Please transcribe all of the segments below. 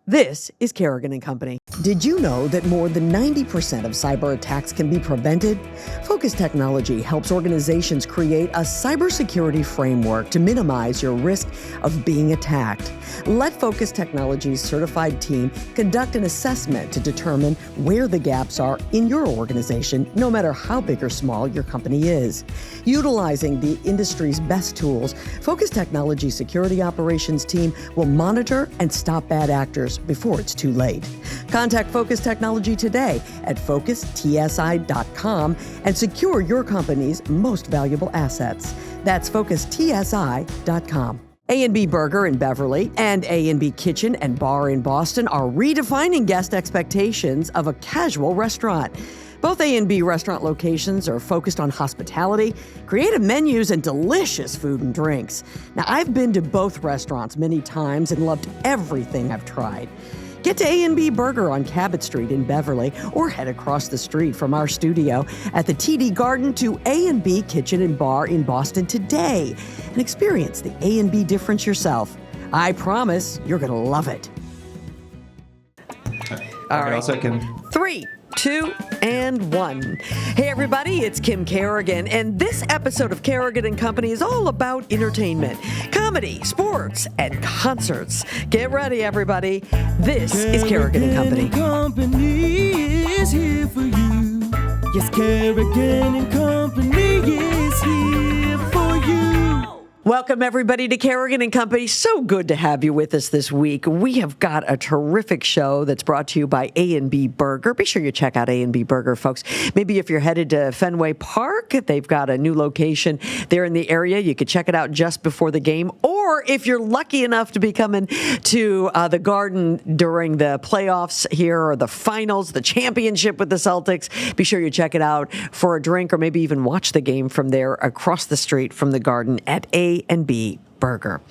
This is Kerrigan & Company. Did you know that more than 90% of cyber attacks can be prevented? Focus Technology helps organizations create a cybersecurity framework to minimize your risk of being attacked. Let Focus Technology's certified team conduct an assessment to determine where the gaps are in your organization, no matter how big or small your company is. Utilizing the industry's best tools, Focus Technology's security operations team will monitor and stop bad actors before it's too late. Contact Focus Technology today at FocusTSI.com and secure your company's most valuable assets. That's FocusTSI.com. A&B Burger in Beverly and A&B Kitchen and Bar in Boston are redefining guest expectations of a casual restaurant. Both A&B restaurant locations are focused on hospitality, creative menus, and delicious food and drinks. Now, I've been to both restaurants many times and loved everything I've tried. Get to A&B Burger on Cabot Street in Beverly or head across the street from our studio at the TD Garden to A&B Kitchen and Bar in Boston today and experience the A&B difference yourself. I promise you're going to love it. All right. I'll second. 3, 2, and 1. Hey, everybody, it's Kim Kerrigan, and this episode of Kerrigan & Company is all about entertainment, comedy, sports, and concerts. Get ready, everybody. This is Kerrigan & Company. Company is here for you. Yes, Kerrigan & Company is here for you. Welcome, everybody, to Kerrigan & Company. So good to have you with us this week. We have got a terrific show that's brought to you by A&B Burger. Be sure you check out A&B Burger, folks. Maybe if you're headed to Fenway Park, they've got a new location there in the area. You could check it out just before the game. Or if you're lucky enough to be coming to the Garden during the playoffs here or the finals, the championship with the Celtics, be sure you check it out for a drink or maybe even watch the game from there across the street from the Garden at A&B Burger.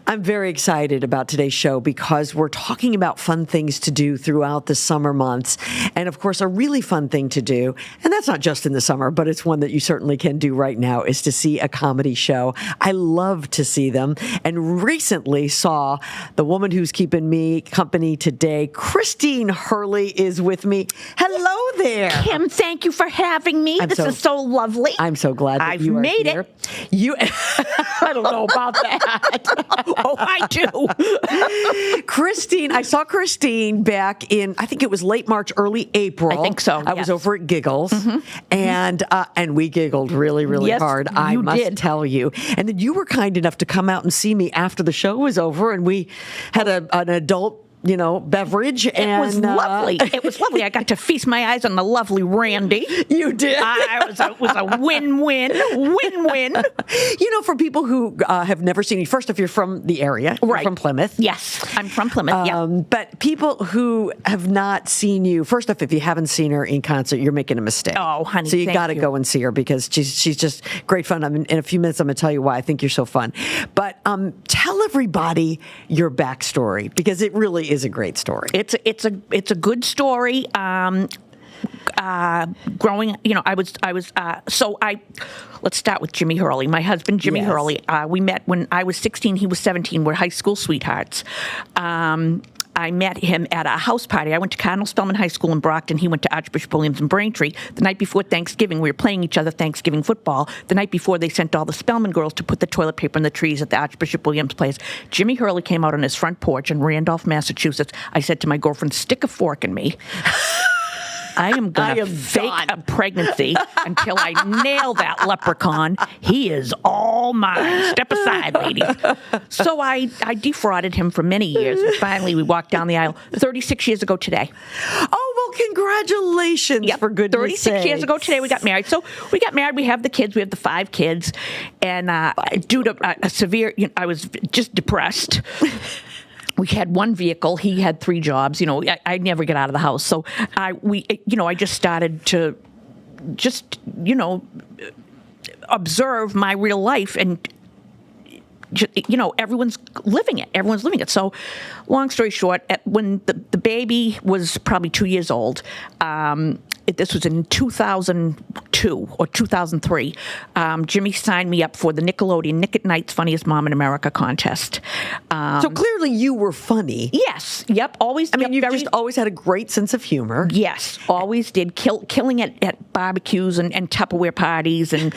I'm very excited about today's show because we're talking about fun things to do throughout the summer months. And of course, a really fun thing to do, and that's not just in the summer, but it's one that you certainly can do right now, is to see a comedy show. I love to see them and recently saw the woman who's keeping me company today. Christine Hurley is with me. Hello there. Kim, thank you for having me. This is so lovely. I'm so glad that I've you are made here. You, I don't know about that. Oh, I do. Christine, I saw Christine back in, I think it was late March, early April. I think so. I was over at Giggles, and we giggled really, really hard. I must tell you. And then you were kind enough to come out and see me after the show was over, and we had an adult beverage. It was lovely. It was lovely. I got to feast my eyes on the lovely Randy. You did. It was a win-win. Win-win. For people who have never seen you, first, if you're from the area, right. You're from Plymouth. Yes, I'm from Plymouth, yeah. But people who have not seen you, first off, if you haven't seen her in concert, you're making a mistake. Oh, honey, so you got to go and see her because she's just great fun. In a few minutes, I'm going to tell you why I think you're so fun. But tell everybody your backstory because it really is a great story. It's a good story. Growing, let's start with Jimmy Hurley. My husband, Jimmy Hurley. We met when I was 16. He was 17. We're high school sweethearts. I met him at a house party. I went to Cardinal Spellman High School in Brockton. He went to Archbishop Williams in Braintree. The night before Thanksgiving, we were playing each other Thanksgiving football. The night before, they sent all the Spellman girls to put the toilet paper in the trees at the Archbishop Williams place. Jimmy Hurley came out on his front porch in Randolph, Massachusetts. I said to my girlfriend, stick a fork in me. I am going to fake a pregnancy until I nail that leprechaun. He is all mine. Step aside, ladies. So I defrauded him for many years. And finally, we walked down the aisle 36 years ago today. Oh, well, congratulations, for goodness 36 years ago today, we got married. So we got married. We have the kids. We have the 5 kids. And due to a severe, I was just depressed. We had one vehicle. He had 3 jobs. I never get out of the house. So I just started to observe my real life and, everyone's living it. So long story short, when the baby was probably 2 years old, this was in 2002. 2002 or 2003, Jimmy signed me up for the Nickelodeon Nick at Night's Funniest Mom in America contest. So clearly you were funny. Yes. Yep. Always. I mean, you've just always had a great sense of humor. Yes. Always did. Killing at barbecues and Tupperware parties and,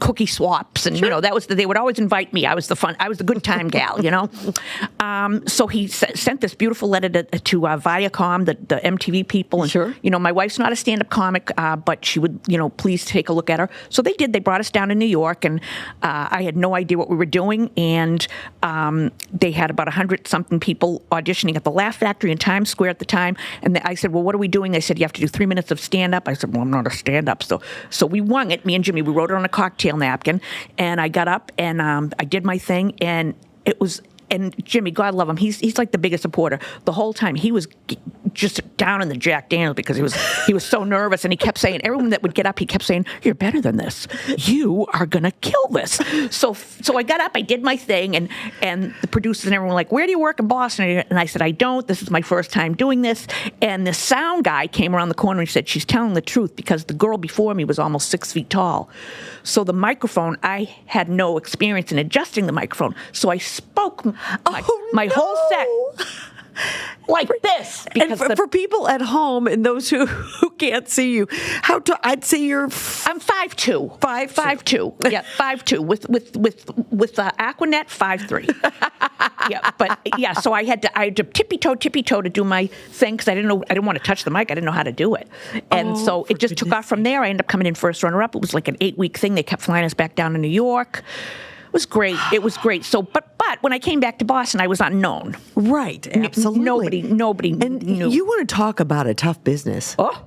cookie swaps. And, they would always invite me. I was the good time gal, So he sent this beautiful letter to Viacom, the MTV people. And, sure. My wife's not a stand-up comic, but she would, please take a look at her. So they did. They brought us down to New York, and I had no idea what we were doing. And they had about 100-something people auditioning at the Laugh Factory in Times Square at the time. And I said, well, what are we doing? They said, you have to do 3 minutes of stand-up. I said, well, I'm not a stand-up. So we wung it, me and Jimmy. We wrote it on a cocktail napkin. And I got up, and I did my thing, and it was... And Jimmy, God love him, he's like the biggest supporter. The whole time he was just down in the Jack Daniels because he was so nervous, and he kept saying, everyone that would get up, he kept saying, you're better than this. You are gonna kill this. So I got up, I did my thing, and the producers and everyone were like, where do you work in Boston? And I said, I don't. This is my first time doing this. And the sound guy came around the corner and he said, she's telling the truth, because the girl before me was almost 6 feet tall. So the microphone, I had no experience in adjusting the microphone. So I spoke my whole set like this. And for people at home and those who can't see you, I'd say I'm 5'2". 5'2". Yeah, 5'2". With Aquanet, 5'3". Yeah, but yeah. So I had to tippy toe to do my thing because I didn't want to touch the mic. I didn't know how to do it, and so it just took off from there. I ended up coming in first runner up. It was like an 8-week thing. They kept flying us back down to New York. It was great. It was great. So, but when I came back to Boston, I was unknown. Right. Absolutely. Nobody knew. You want to talk about a tough business? Oh.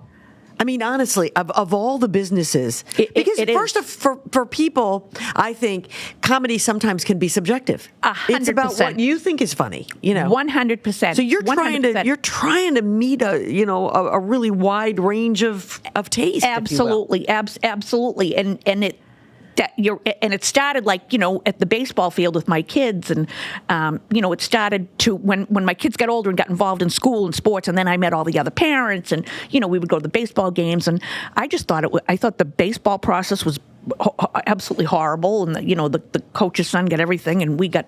I mean, honestly, of all the businesses, because first for people, I think comedy sometimes can be subjective. 100%. It's about what you think is funny, 100%. So you're trying to meet a really wide range of taste. Absolutely, absolutely, and it. And it started like, at the baseball field with my kids. And, it started to when my kids got older and got involved in school and sports. And then I met all the other parents and, we would go to the baseball games. And I just thought I thought the baseball process was absolutely horrible, and the coach's son got everything and we got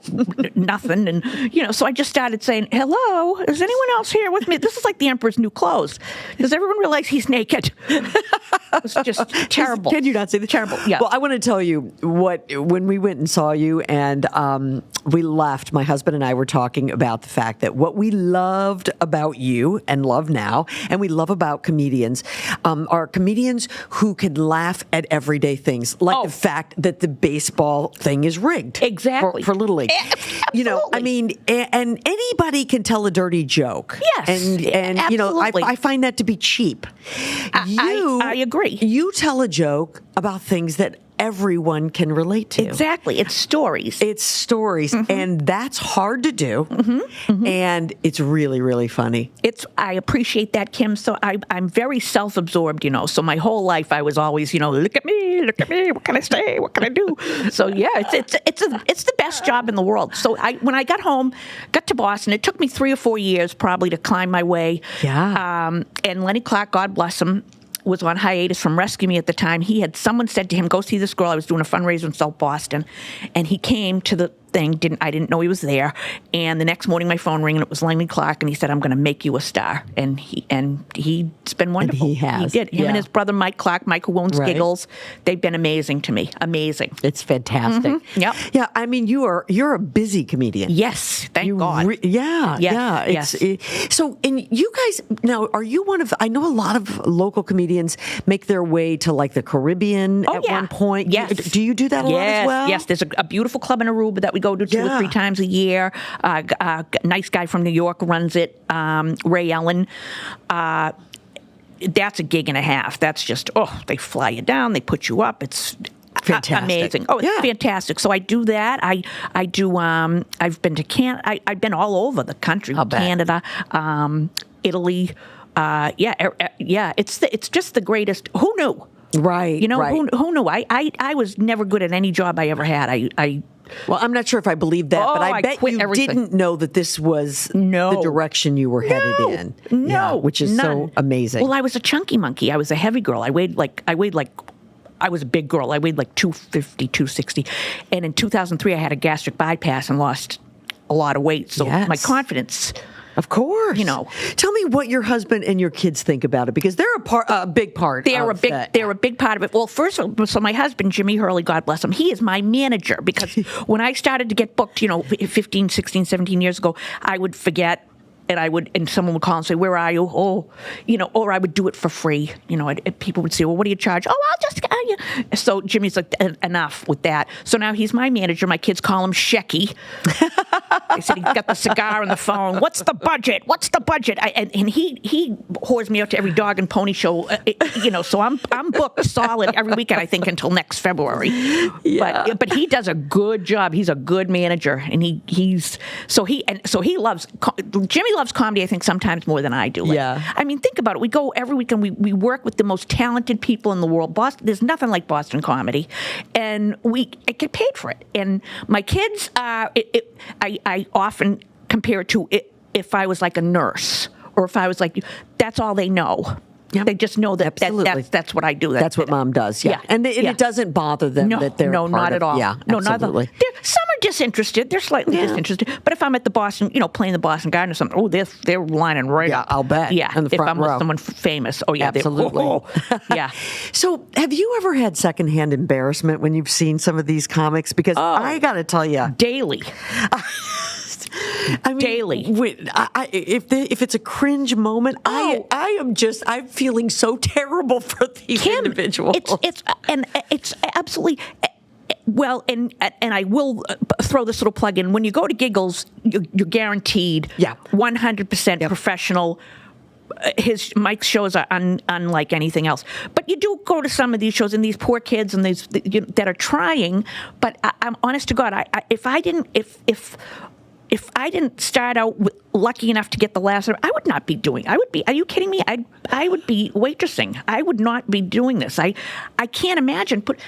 nothing, and so I just started saying, hello, is anyone else here with me? This is like the Emperor's New Clothes. Does everyone realize he's naked? It was just terrible. Can you not say that? Terrible. Yeah. Well, I want to tell you when we went and saw you, and we left, my husband and I were talking about the fact that what we loved about you and love now, and we love about comedians, are comedians who can laugh at everyday things. Like the fact that the baseball thing is rigged. Exactly. For Little League. Absolutely. I mean, and anybody can tell a dirty joke. Yes. And absolutely. I find that to be cheap. I agree. You tell a joke about things that everyone can relate to. Exactly. It's stories. Mm-hmm. And that's hard to do. Mm-hmm. Mm-hmm. And it's really, really funny. I appreciate that, Kim. So I'm very self-absorbed, So my whole life I was always, look at me, what can I say, what can I do? So yeah, it's the best job in the world. So when I got home, got to Boston, it took me 3 or 4 years probably to climb my way. Yeah. And Lenny Clark, God bless him, was on hiatus from Rescue Me at the time. Someone said to him, go see this girl. I was doing a fundraiser in South Boston. And he came to the thing. I didn't know he was there. And the next morning my phone rang and it was Lenny Clark, and he said, I'm going to make you a star. And he's been wonderful. And he has. He did. Him and his brother Mike who owns Right. Giggles, they've been amazing to me. Amazing. It's fantastic. Mm-hmm. Yep. Yeah, I mean, you're a busy comedian. Yes, thank God. Yeah. So, and you guys, now, are you I know a lot of local comedians make their way to like the Caribbean one point. Yes. Do you do that a lot as well? Yes, there's a beautiful club in Aruba that we go to 2 or 3 times a year. Nice guy from New York runs it, Ray Ellen. That's a gig and a half. That's just, they fly you down, they put you up. It's fantastic. Amazing. Oh, it's fantastic. So I do that. I do, I've been to Canada. I've been all over the country. Canada, Italy. It's just the greatest. Who knew? Right. Who knew? I was never good at any job I ever had. Well, I'm not sure if I believe that, but I bet you everything. didn't know that this was the direction you were headed in. No, yeah, which is so amazing. Well, I was a chunky monkey. I was a heavy girl. I was a big girl. I weighed like 250, 260. And in 2003, I had a gastric bypass and lost a lot of weight. So my confidence... Of course. Tell me what your husband and your kids think about it, because they're a big part They're a big part of it. Well, first of all, so my husband, Jimmy Hurley, God bless him, he is my manager, because when I started to get booked, 15, 16, 17 years ago, I would forget. And someone would call and say, "Where are you?" Or I would do it for free. People would say, "Well, what do you charge?" "Oh, I'll just." So Jimmy's like, enough with that. So now he's my manager. My kids call him Shecky. They said he's got the cigar on the phone. What's the budget? What's the budget? And he whores me out to every dog and pony show. So I'm booked solid every weekend, I think, until next February. Yeah. But he does a good job. He's a good manager, and he loves Jimmy. Loves comedy, I think, sometimes more than I do. I mean, think about it. We go every weekend. We work with the most talented people in the world. Boston, there's nothing like Boston comedy, and I get paid for it. And my kids, I often compare it to if I was like a nurse, or if I was like, that's all they know. Yep. They just know that that's what I do. That's what Mom does. Yeah. And it doesn't bother them that they're not at all. Yeah, no, absolutely. Not at all. Some are disinterested. They're slightly disinterested. But if I'm at the Boston, playing the Boston Garden or something, they're lining right up. I'll bet. Yeah, in the front if I'm row. with someone famous. Oh, yeah. Absolutely. Yeah. So have you ever had secondhand embarrassment when you've seen some of these comics? Because I got to tell you. Daily. I mean, daily. If it's a cringe moment, I'm feeling so terrible for these individuals. It's absolutely. Well, and I will throw this little plug in. When you go to Giggles, you're guaranteed 100% professional. Mike's shows are unlike anything else. But you do go to some of these shows, and these poor kids and these that are trying. But I'm honest to God, if I didn't start out lucky enough to get the last, I would not be doing. I would be. Are you kidding me? I would be waitressing. I would not be doing this. I can't imagine. But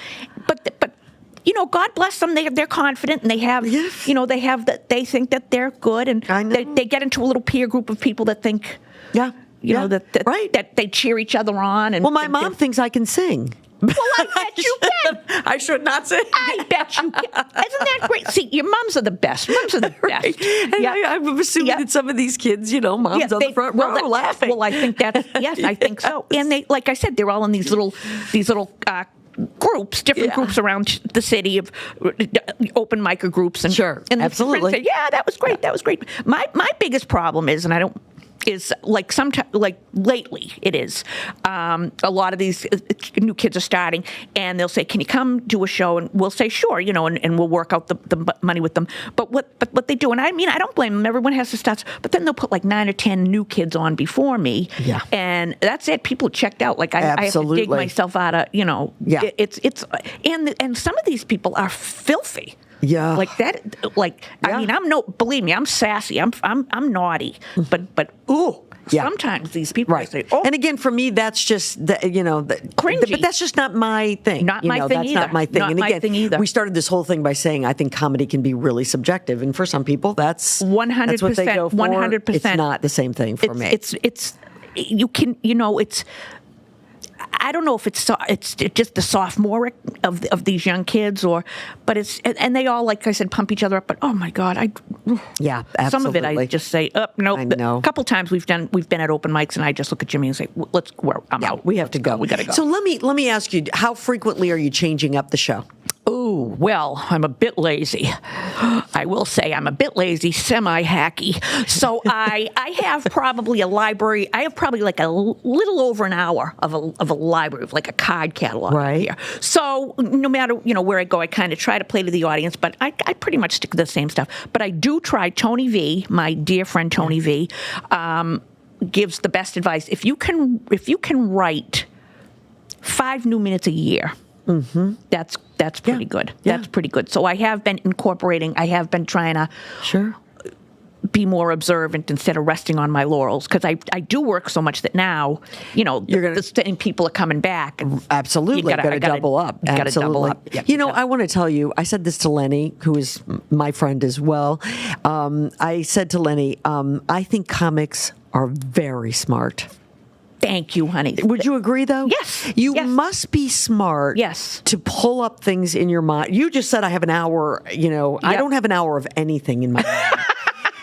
God bless them. They're confident, and they have. They think that they're good, and they get into a little peer group of people that think. Yeah. That they cheer each other on. And my mom thinks I can sing. Well, I bet you can. I should not sing. I bet you can. Isn't that great? See, your moms are the best. Moms are the best. Right. And I'm assuming that some of these kids, moms on the front row laughing. Well, I think I think so. And they, like I said, they're all in these little groups, different groups around the city of open micer groups, and and absolutely, say, that was great. That was great. My biggest problem is, and I don't. Is like lately it is a lot of these new kids are starting, and they'll say, "Can you come do a show?" And we'll say, "Sure," and we'll work out the money with them. But what they do, and I mean, I don't blame them. Everyone has to start. But then they'll put like 9 or 10 new kids on before me, and that's it. People are checked out. Like I have to dig myself out of It's and some of these people are filthy. Yeah, like that. Like I mean, believe me, I'm sassy. I'm naughty. But sometimes these people say, "Oh." And again, for me, that's just cringy. But that's just not my thing. Not my thing either. Not my thing. Not my thing either. We started this whole thing by saying I think comedy can be really subjective, and for some people, that's 100%. That's what they go for. 100%. It's not the same thing for me. It's you can it's. I don't know if it's just the sophomoric of these young kids, but and they all, like I said, pump each other up. But oh my God, absolutely. Some of it I just say, no. I know. A couple times we've been at open mics, and I just look at Jimmy and say, I'm out. We have to go. We got to go. So let me ask you, how frequently are you changing up the show? Oh, well, I'm a bit lazy. I will say I'm a bit lazy, semi-hacky. So I have probably a library. I have probably like a little over an hour of a library, of like a card catalog here. So no matter where I go, I kind of try to play to the audience, but I pretty much stick to the same stuff. But I do try. Tony V, my dear friend Tony V, gives the best advice. If you can write 5 new minutes a year. Mm-hmm. That's pretty good. Yeah. That's pretty good. So I have been incorporating. I have been trying to be more observant instead of resting on my laurels, because I do work so much that now, the same people are coming back. And absolutely. Got to double up. You got to double up. Yep. I want to tell you, I said this to Lenny, who is my friend as well. I said to Lenny, I think comics are very smart. Thank you, honey. Would you agree, though? Yes. You must be smart to pull up things in your mind. You just said I have an hour, I don't have an hour of anything in my mind.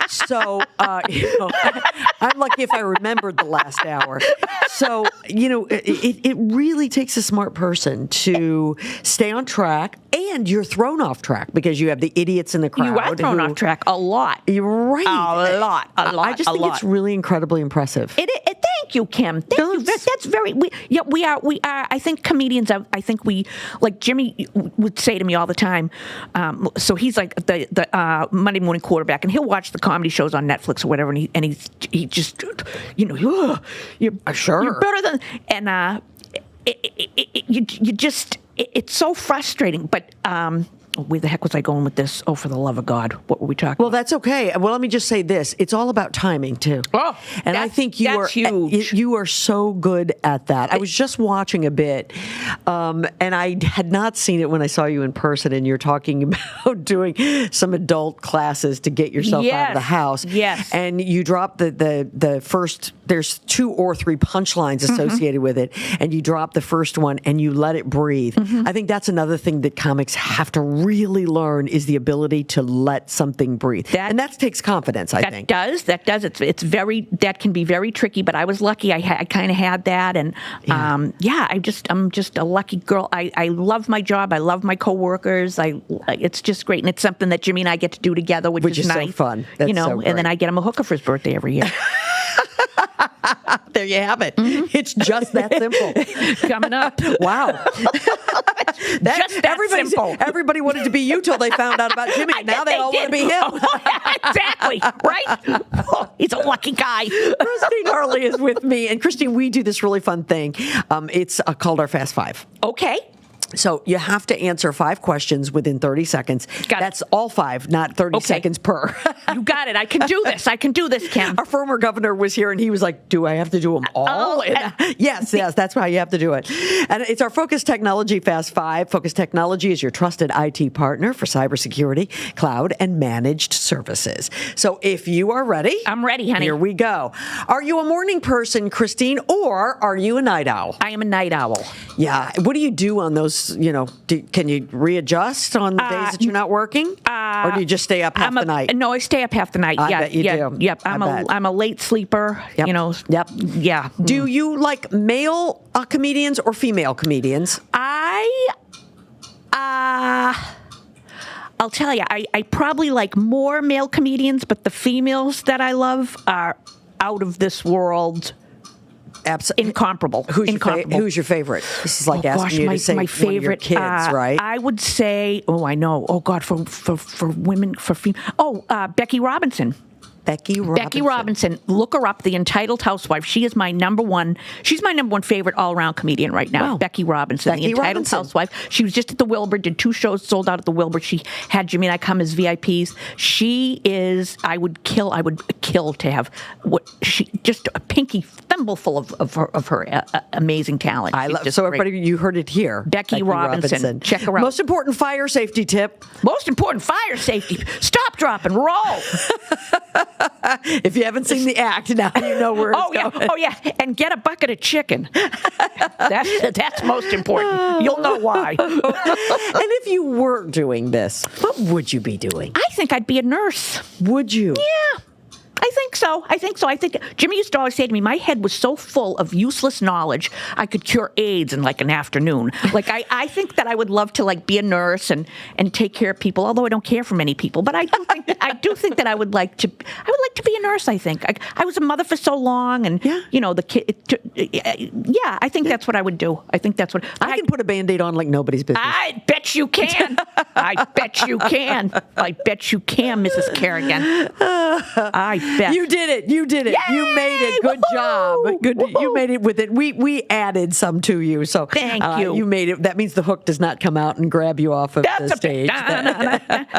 So, I'm lucky if I remembered the last hour. So, it really takes a smart person to stay on track, and you're thrown off track because you have the idiots in the crowd. You are thrown off track a lot. You're right. A lot. I just think it's really incredibly impressive. Thank you, Kim. Thank you. That's very. We are. I think comedians. I think we, like Jimmy would say to me all the time. So he's like the Monday morning quarterback, and he'll watch the comedy shows on Netflix or whatever, and he just, you're better than, and you just, it's so frustrating, but. Where the heck was I going with this? Oh, for the love of God. What were we talking about? Well, that's okay. Well, let me just say this. It's all about timing, too. Oh, and I think you are so good at that. I was just watching a bit, and I had not seen it when I saw you in person, and you're talking about doing some adult classes to get yourself out of the house. Yes. And you drop the first, there's 2 or 3 punchlines associated with it, and you drop the first one, and you let it breathe. I think that's another thing that comics have to really learn is the ability to let something breathe. And that takes confidence, I think. That does. It's very, that can be very tricky, but I was lucky. I kind of had that. And I'm just a lucky girl. I love my job. I love my coworkers. It's just great. And it's something that Jimmy and I get to do together, which is nice. So fun. That's so great. And then I get him a hooker for his birthday every year. There you have it. It's just that simple. Coming up. Wow. Simple. Everybody wanted to be you till they found out about Jimmy. Now they all want to be him. Exactly. Right? Oh, he's a lucky guy. Christine Hurley is with me. And Christine, we do this really fun thing. It's called our Fast Five. Okay. So you have to answer 5 questions within 30 seconds. That's all 5, not 30 seconds per. You got it. I can do this, Kim. Our former governor was here, and he was like, do I have to do them all? Yes, that's how you have to do it. And it's our Focus Technology Fast 5. Focus Technology is your trusted IT partner for cybersecurity, cloud, and managed services. So if you are ready. I'm ready, honey. Here we go. Are you a morning person, Christine, or are you a night owl? I am a night owl. Yeah. What do you do on those? Can you readjust on the days that you're not working, or do you just stay up half the night? No, I stay up half the night. I bet you do. Yep. I'm a late sleeper. Yep. Yep. Yeah. Do you like male comedians or female comedians? I'll tell you, I probably like more male comedians, but the females that I love are out of this world. Incomparable. Who's your favorite? This is like asking you to say my favorite, one of your kids, right? I would say, I know. Oh, God, for women, for female. Becky Robinson. Becky Robinson. Look her up, the Entitled Housewife. She is my number one. She's my number one favorite all-around comedian right now. Wow. Becky Robinson, the Entitled Housewife. She was just at the Wilbur, did 2 shows, sold out at the Wilbur. She had Jimmy and I come as VIPs. She is, I would kill to have just a pinky thimbleful of her amazing talent. Everybody, you heard it here. Becky Robinson. Check her out. Most important fire safety tip. Stop, drop, and roll. If you haven't seen the act, now you know where it's going. Oh, yeah. And get a bucket of chicken. That's most important. You'll know why. And if you were doing this, what would you be doing? I think I'd be a nurse. Would you? Yeah. I think so. I think Jimmy used to always say to me, my head was so full of useless knowledge, I could cure AIDS in like an afternoon. Like I think that I would love to like be a nurse and take care of people, although I don't care for many people. But I do think that I would like to be a nurse. I think I was a mother for so long, and the kid. I think that's what I would do. I think that's what I can put a Band-Aid on like nobody's business. I bet you can. I bet you can, Mrs. Kerrigan. I best. You did it. You did it. Yay! You made it. Good job. Good. You made it with it. We added some to you. So thank you. You made it. That means the hook does not come out and grab you off of the stage.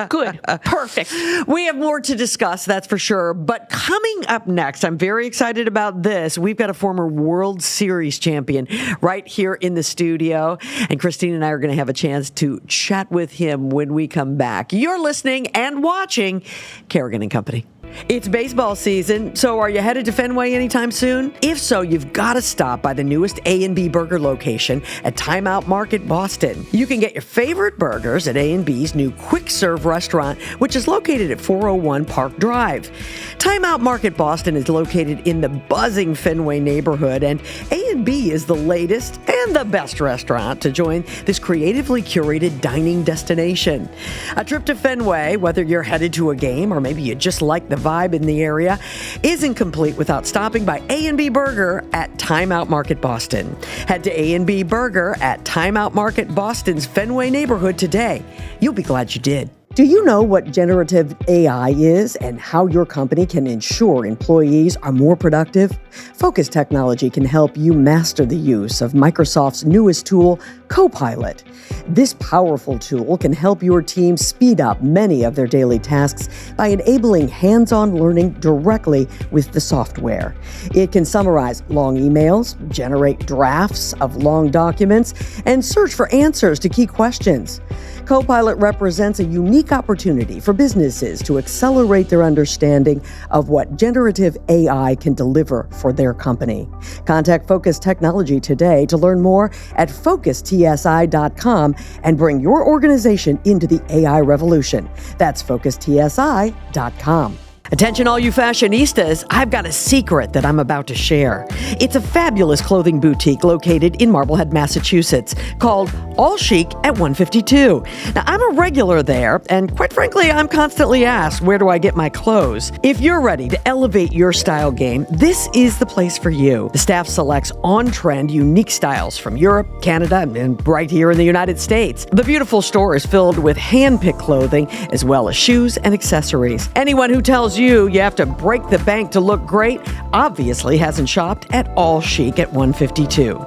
Good. Perfect. We have more to discuss, that's for sure. But coming up next, I'm very excited about this. We've got a former World Series champion right here in the studio. And Christine and I are going to have a chance to chat with him when we come back. You're listening and watching Kerrigan and Company. It's baseball season, so are you headed to Fenway anytime soon? If so, you've got to stop by the newest A&B Burger location at Time Out Market, Boston. You can get your favorite burgers at A&B's new quick-serve restaurant, which is located at 401 Park Drive. Time Out Market Boston is located in the buzzing Fenway neighborhood, and A&B is the latest and the best restaurant to join this creatively curated dining destination. A trip to Fenway, whether you're headed to a game or maybe you just like the vibe in the area, isn't complete without stopping by A&B Burger at Time Out Market Boston. Head to A&B Burger at Time Out Market Boston's Fenway neighborhood today. You'll be glad you did. Do you know what generative AI is and how your company can ensure employees are more productive? Focus Technology can help you master the use of Microsoft's newest tool, Copilot. This powerful tool can help your team speed up many of their daily tasks by enabling hands-on learning directly with the software. It can summarize long emails, generate drafts of long documents, and search for answers to key questions. Copilot represents a unique opportunity for businesses to accelerate their understanding of what generative AI can deliver for their company. Contact Focus Technology today to learn more at FocusTSI.com and bring your organization into the AI revolution. That's FocusTSI.com. Attention all you fashionistas, I've got a secret that I'm about to share. It's a fabulous clothing boutique located in Marblehead, Massachusetts, called All Chic at 152. Now, I'm a regular there, and quite frankly, I'm constantly asked, where do I get my clothes? If you're ready to elevate your style game, this is the place for you. The staff selects on-trend, unique styles from Europe, Canada, and right here in the United States. The beautiful store is filled with hand-picked clothing, as well as shoes and accessories. Anyone who tells you have to break the bank to look great obviously hasn't shopped at All Chic at 152.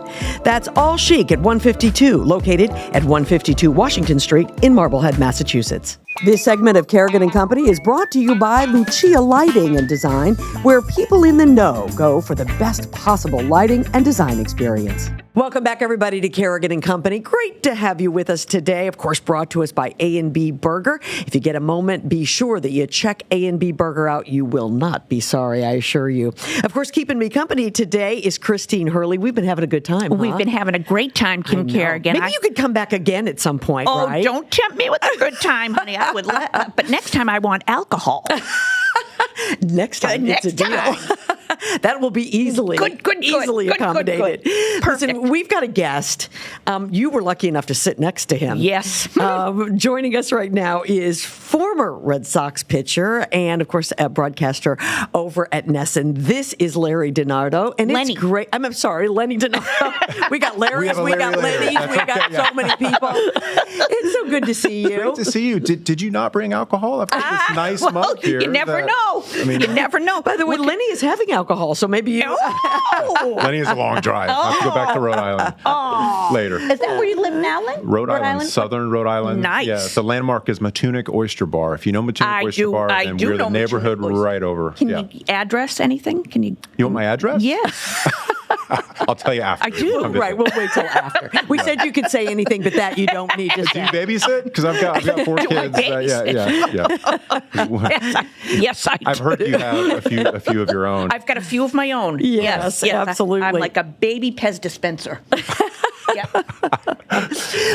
That's All Chic at 152, located at 152 Washington Street in Marblehead, Massachusetts. This segment of Kerrigan and Company is brought to you by Lucia Lighting and Design, where people in the know go for the best possible lighting and design experience. Welcome back, everybody, to Kerrigan and Company. Great to have you with us today. Of course, brought to us by A&B Burger. If you get a moment, be sure that you check A&B Burger out. You will not be sorry, I assure you. Of course, keeping me company today is Christine Hurley. We've been having a good time. We've been having a great time, Kim Kerrigan. Maybe you could come back again at some point, right? Oh, don't tempt me with a good time, honey. I would, but next time I want alcohol. Next time, it's a deal. That will be easily accommodated. Perfect. Listen, we've got a guest. You were lucky enough to sit next to him. Yes. Joining us right now is former Red Sox pitcher and, of course, a broadcaster over at NESN. This is Larry DiNardo. And Lenny. It's great. I'm sorry, Lenny DiNardo. We got Larry's, we got Lenny's, we got so many people. It's so good to see you. Great to see you. Did you not bring alcohol? I've got this nice mug here. You never know. You never know. By the way, Lenny is having alcohol, so maybe you... Lenny is a long drive. I have to go back to Rhode Island later. Is that where you live now, Len? Rhode Island, southern Rhode Island. Nice. Yeah, the landmark is Matunic Oyster Bar. If you know Matunic Oyster Bar, then we're the neighborhood right over. Can you address anything? Can you? You want my address? Yes. I'll tell you after. I do. Right, we'll wait till after. We said you could say anything, but that you don't need to say. Do you babysit? Because I've got 4 kids. Yeah. Yes, I do. I've heard you have a few of your own. I've got a few of my own. Yes, absolutely. I'm like a baby Pez dispenser.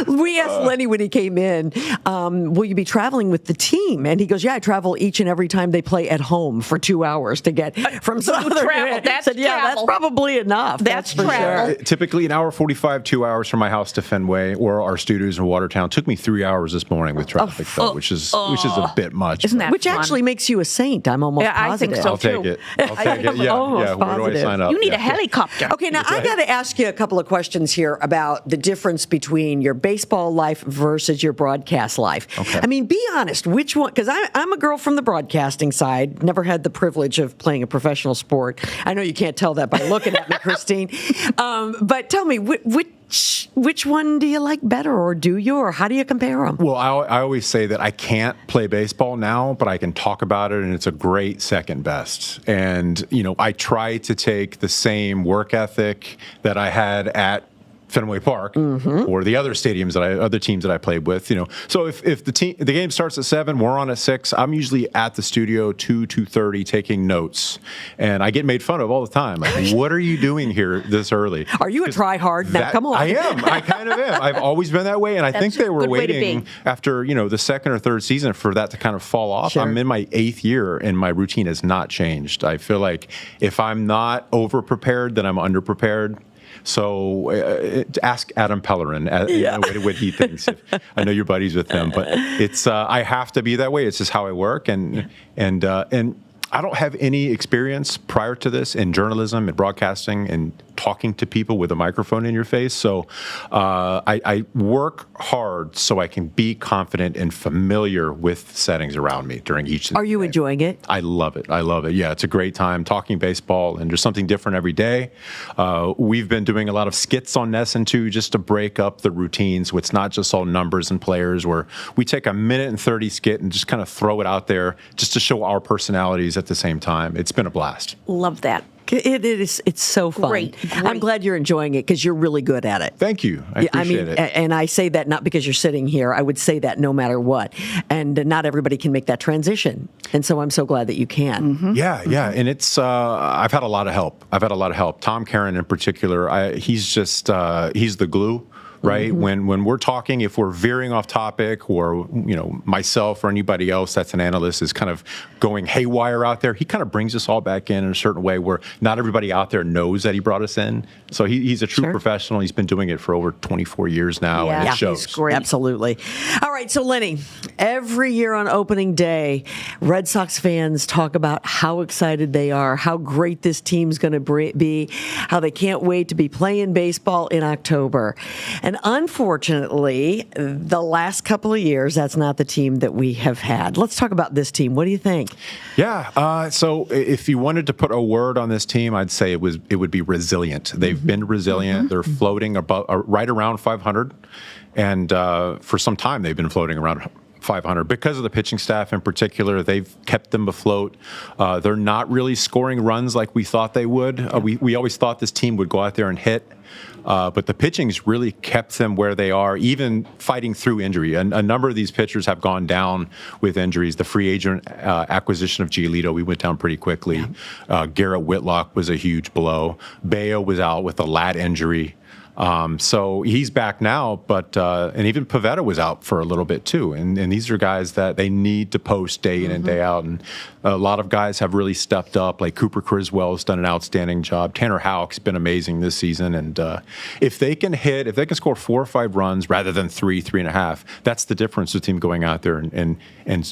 We asked Lenny when he came in, will you be traveling with the team? And he goes, yeah, I travel each and every time they play at home for 2 hours to get from Southern. Travel. That's said, yeah, travel. that's probably enough. That's for travel. sure. Typically an hour 45, 2 hours from my house to Fenway or our studios in Watertown. Took me 3 hours this morning with traffic, though, which is a bit much. Isn't that Which fun? Actually makes you a saint. I'm almost positive. I think so. I'll take it. Yeah. Where do I sign up? You need a helicopter. Okay, now I got to ask you a couple of questions here about about the difference between your baseball life versus your broadcast life. Okay. I mean, be honest, which one? Because I'm a girl from the broadcasting side, never had the privilege of playing a professional sport. I know you can't tell that by looking at me, Christine. But tell me, which one do you like better, or do you, or how do you compare them? Well, I always say that I can't play baseball now, but I can talk about it, and it's a great second best. And, I try to take the same work ethic that I had at Fenway Park or the other stadiums other teams that I played with, So if the game starts at 7, we're on at 6. I'm usually at the studio 2:30 taking notes, and I get made fun of all the time. Like, what are you doing here this early? Are you a try hard? Now, come on. I am. I kind of am. I've always been that way, and I think they were waiting after the second or third season for that to kind of fall off. Sure. I'm in my 8th year, and my routine has not changed. I feel like if I'm not over prepared, then I'm under prepared. So ask Adam Pellerin what he thinks. I know you're buddies with him, but it's I have to be that way. It's just how I work, and I don't have any experience prior to this in journalism and broadcasting and talking to people with a microphone in your face. So I work hard so I can be confident and familiar with settings around me during each. Are you enjoying it? I love it. Yeah, it's a great time talking baseball, and there's something different every day. We've been doing a lot of skits on NESN too, just to break up the routines. So it's not just all numbers and players, where we take a 1:30 skit and just kind of throw it out there just to show our personalities at the same time. It's been a blast. Love that. It is. It's so fun. Great. I'm glad you're enjoying it because you're really good at it. Thank you. I appreciate it. And I say that not because you're sitting here. I would say that no matter what. And not everybody can make that transition. And so I'm so glad that you can. Mm-hmm. Yeah. And it's, I've had a lot of help. Tom Caron in particular, he's just, he's the glue. Right? Mm-hmm. When we're talking, if we're veering off topic, or myself or anybody else that's an analyst is kind of going haywire out there, he kind of brings us all back in a certain way where not everybody out there knows that he brought us in. So he's a true professional. He's been doing it for over 24 years now, and it shows. He's great. Absolutely. All right, so Lenny, every year on opening day, Red Sox fans talk about how excited they are, how great this team's going to be, how they can't wait to be playing baseball in October. And unfortunately, the last couple of years, that's not the team that we have had. Let's talk about this team. What do you think? Yeah. So if you wanted to put a word on this team, I'd say it would be resilient. They've been resilient. They're floating right around 500. And for some time, they've been floating around 500 because of the pitching staff in particular. They've kept them afloat. They're not really scoring runs like we thought they would. We always thought this team would go out there and hit. But the pitching's really kept them where they are, even fighting through injury. A number of these pitchers have gone down with injuries. The free agent acquisition of Giolito, we went down pretty quickly. Garrett Whitlock was a huge blow. Bayo was out with a lat injury. So he's back now, but and even Pivetta was out for a little bit too. And these are guys that they need to post day in and day out. And a lot of guys have really stepped up, like Cooper Criswell has done an outstanding job. Tanner Houck's been amazing this season. And if they can score 4 or 5 runs rather than 3.5, that's the difference between going out there and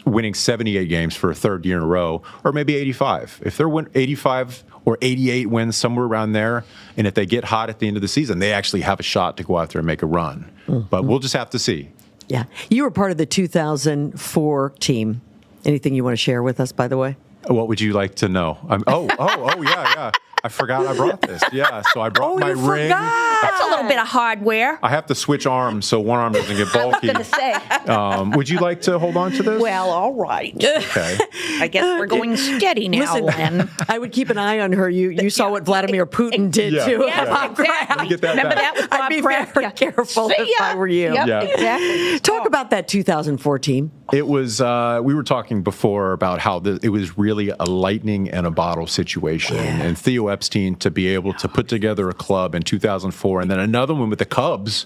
winning 78 games for a third year in a row, or maybe 85. If they're 85 or 88 wins, somewhere around there, and if they get hot at the end of the season, they actually have a shot to go out there and make a run. But we'll just have to see. Yeah. You were part of the 2004 team. Anything you want to share with us, by the way? What would you like to know? Yeah. I forgot I brought this. Yeah, so I brought my ring. That's a little bit of hardware. I have to switch arms so one arm doesn't get bulky. I was going to say. Would you like to hold on to this? Well, all right. Okay. I guess we're going steady now, Len. I would keep an eye on her. You saw what Vladimir Putin did to Bob Kraft. Let me get that Remember back. that with Bob I'd be Kraft? very careful if I were you. Yep, Yeah. exactly. Talk about that 2004 team. It was, we were talking before about how it was really a lightning in a bottle situation. And Theo Epstein to be able to put together a club in 2004 and then another one with the Cubs.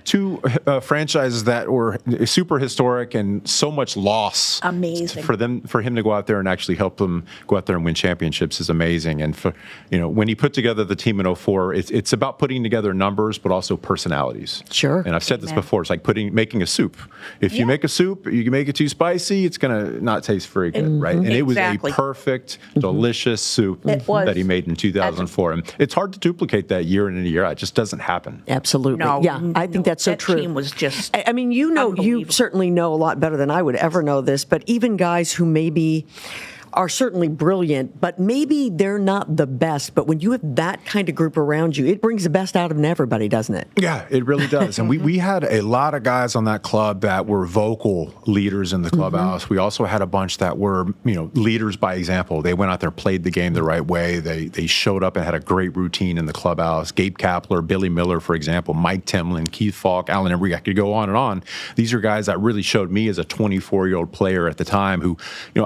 Two franchises that were super historic and so much loss. Amazing. For him to go out there and actually help them go out there and win championships is amazing. And when he put together the team in 2004, it's about putting together numbers, but also personalities. Sure. And I've said this before. It's like making a soup. If you make a soup, you can make it too spicy, it's going to not taste very good, right? And it was a perfect, delicious soup that he made in 2004. And it's hard to duplicate that year in and year out. It just doesn't happen. Absolutely. I think that's so true. That team was just I mean, you certainly know a lot better than I would ever know this, but even guys who maybe are certainly brilliant, but maybe they're not the best. But when you have that kind of group around you, it brings the best out of everybody, doesn't it? Yeah, it really does. And we had a lot of guys on that club that were vocal leaders in the clubhouse. We also had a bunch that were, leaders by example. They went out there, played the game the right way. They showed up and had a great routine in the clubhouse. Gabe Kapler, Billy Miller, for example, Mike Timlin, Keith Falk, Alan Embry. I could go on and on. These are guys that really showed me as a 24-year-old player at the time who,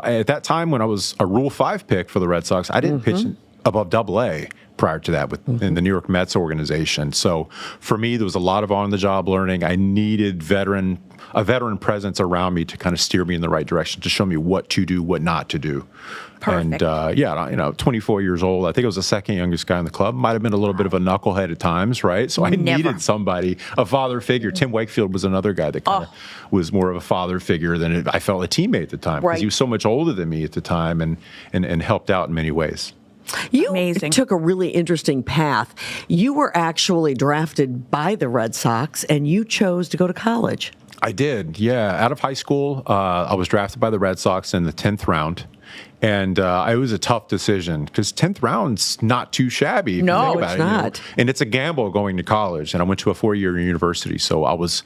at that time when I was a Rule 5 pick for the Red Sox, I didn't pitch above Double-A prior to that in the New York Mets organization. So for me, there was a lot of on-the-job learning. I needed a veteran presence around me to kind of steer me in the right direction, to show me what to do, what not to do. Perfect. And 24 years old. I think I was the second youngest guy in the club. Might have been a little bit of a knucklehead at times, right? So I needed somebody, a father figure. Tim Wakefield was another guy that kind of was more of a father figure than I felt a teammate at the time, because he was so much older than me at the time and helped out in many ways. You took a really interesting path. You were actually drafted by the Red Sox, and you chose to go to college. I did, yeah. Out of high school, I was drafted by the Red Sox in the 10th round. And it was a tough decision because 10th round's not too shabby. No, it's not. And it's a gamble going to college. And I went to a 4-year university, so I was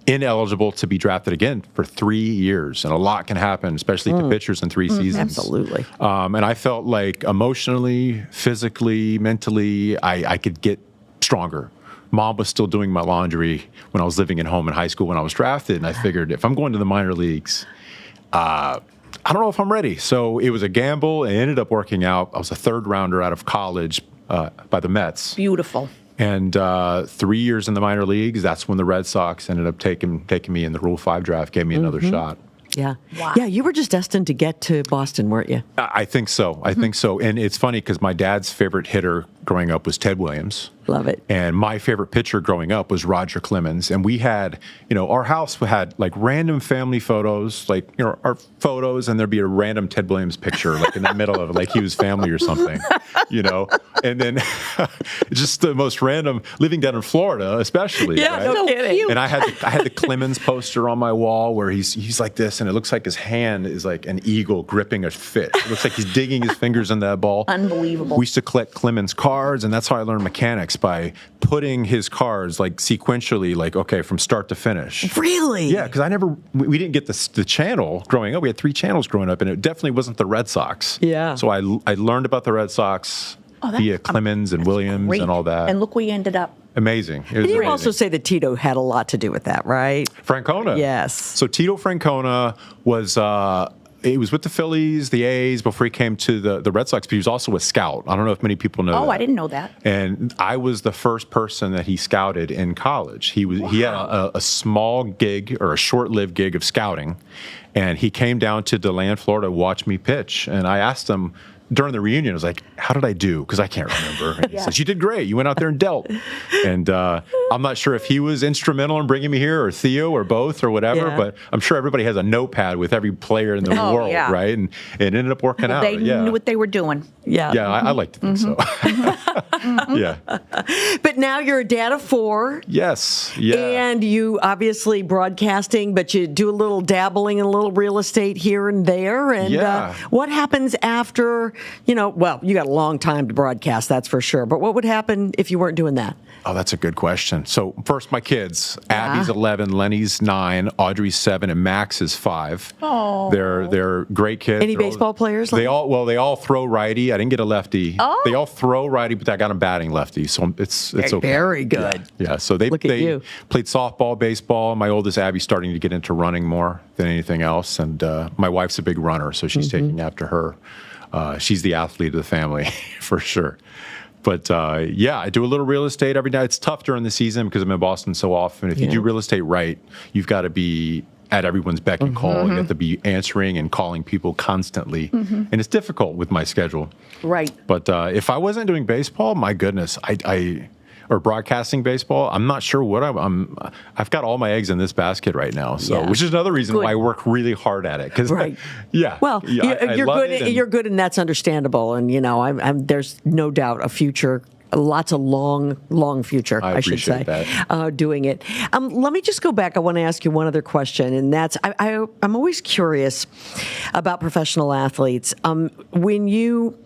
ineligible to be drafted again for 3 years. And a lot can happen, especially to pitchers in 3 seasons. Absolutely. And I felt like emotionally, physically, mentally, I could get stronger. Mom was still doing my laundry when I was living at home in high school when I was drafted. And I figured if I'm going to the minor leagues, I don't know if I'm ready. So it was a gamble. It ended up working out. I was a 3rd rounder out of college by the Mets. Beautiful. And 3 years in the minor leagues, that's when the Red Sox ended up taking me in the Rule 5 draft, gave me another shot. Yeah. Wow. Yeah, you were just destined to get to Boston, weren't you? I think so. I think so. And it's funny because my dad's favorite hitter growing up was Ted Williams. Love it. And my favorite pitcher growing up was Roger Clemens. And we had, our house had like random family photos, our photos, and there'd be a random Ted Williams picture like in the middle of it, like he was family or something, And then just the most random, living down in Florida, especially. Yeah, right? no kidding. Cute. And I had the Clemens poster on my wall where he's like this, and it looks like his hand is like an eagle gripping a fish. It looks like he's digging his fingers in that ball. Unbelievable. We used to collect Clemens cards, and that's how I learned mechanics, by putting his cards like sequentially, like, okay, from start to finish. Really? Yeah, because we didn't get the channel growing up. We had 3 channels growing up, and it definitely wasn't the Red Sox. Yeah. So I learned about the Red Sox via Clemens and Williams and all that. And look where you ended up. Amazing. It was And you amazing. also say that Tito had a lot to do with that, right? Francona. Yes. So Tito Francona was he was with the Phillies, the A's, before he came to the Red Sox, but he was also a scout. I don't know if many people know that. Oh, I didn't know that. And I was the first person that he scouted in college. He had a small gig, or a short-lived gig of scouting, and he came down to DeLand, Florida, to watch me pitch. And I asked him during the reunion, I was like, how did I do? Because I can't remember. And he says, you did great. You went out there and dealt. And I'm not sure if he was instrumental in bringing me here, or Theo, or both, or whatever, but I'm sure everybody has a notepad with every player in the world, right? And it ended up working out. They knew what they were doing. Yeah. Yeah, I like to think so. Yeah. But now you're a dad of 4. Yes. Yeah. And you obviously broadcasting, but you do a little dabbling in a little real estate here and there. And what happens after, you got a long time to broadcast, that's for sure. But what would happen if you weren't doing that? Oh, that's a good question. So first, my kids. Abby's 11, Lenny's 9, Audrey's 7, and Max is 5. Oh. They're great kids. Any baseball players? They all throw righty. I didn't get a lefty. Oh. They all throw righty, but I got them batting lefty, so it's okay. Very good. Yeah. So they played softball, baseball. My oldest Abby's starting to get into running more than anything else, and my wife's a big runner, so she's taking after her. She's the athlete of the family for sure. But I do a little real estate every night. It's tough during the season because I'm in Boston so often. If you do real estate right, you've got to be at everyone's beck and call. You have to be answering and calling people constantly. And it's difficult with my schedule. Right. But if I wasn't doing baseball, my goodness, or broadcasting baseball, I'm not sure what I've got all my eggs in this basket right now. So, which is another reason why I work really hard at it. Because, right. Well, you're good. You're good, and that's understandable. And there's no doubt a future. Lots of long future, I should say, doing it. Let me just go back. I want to ask you one other question, and that's I'm always curious about professional athletes. When you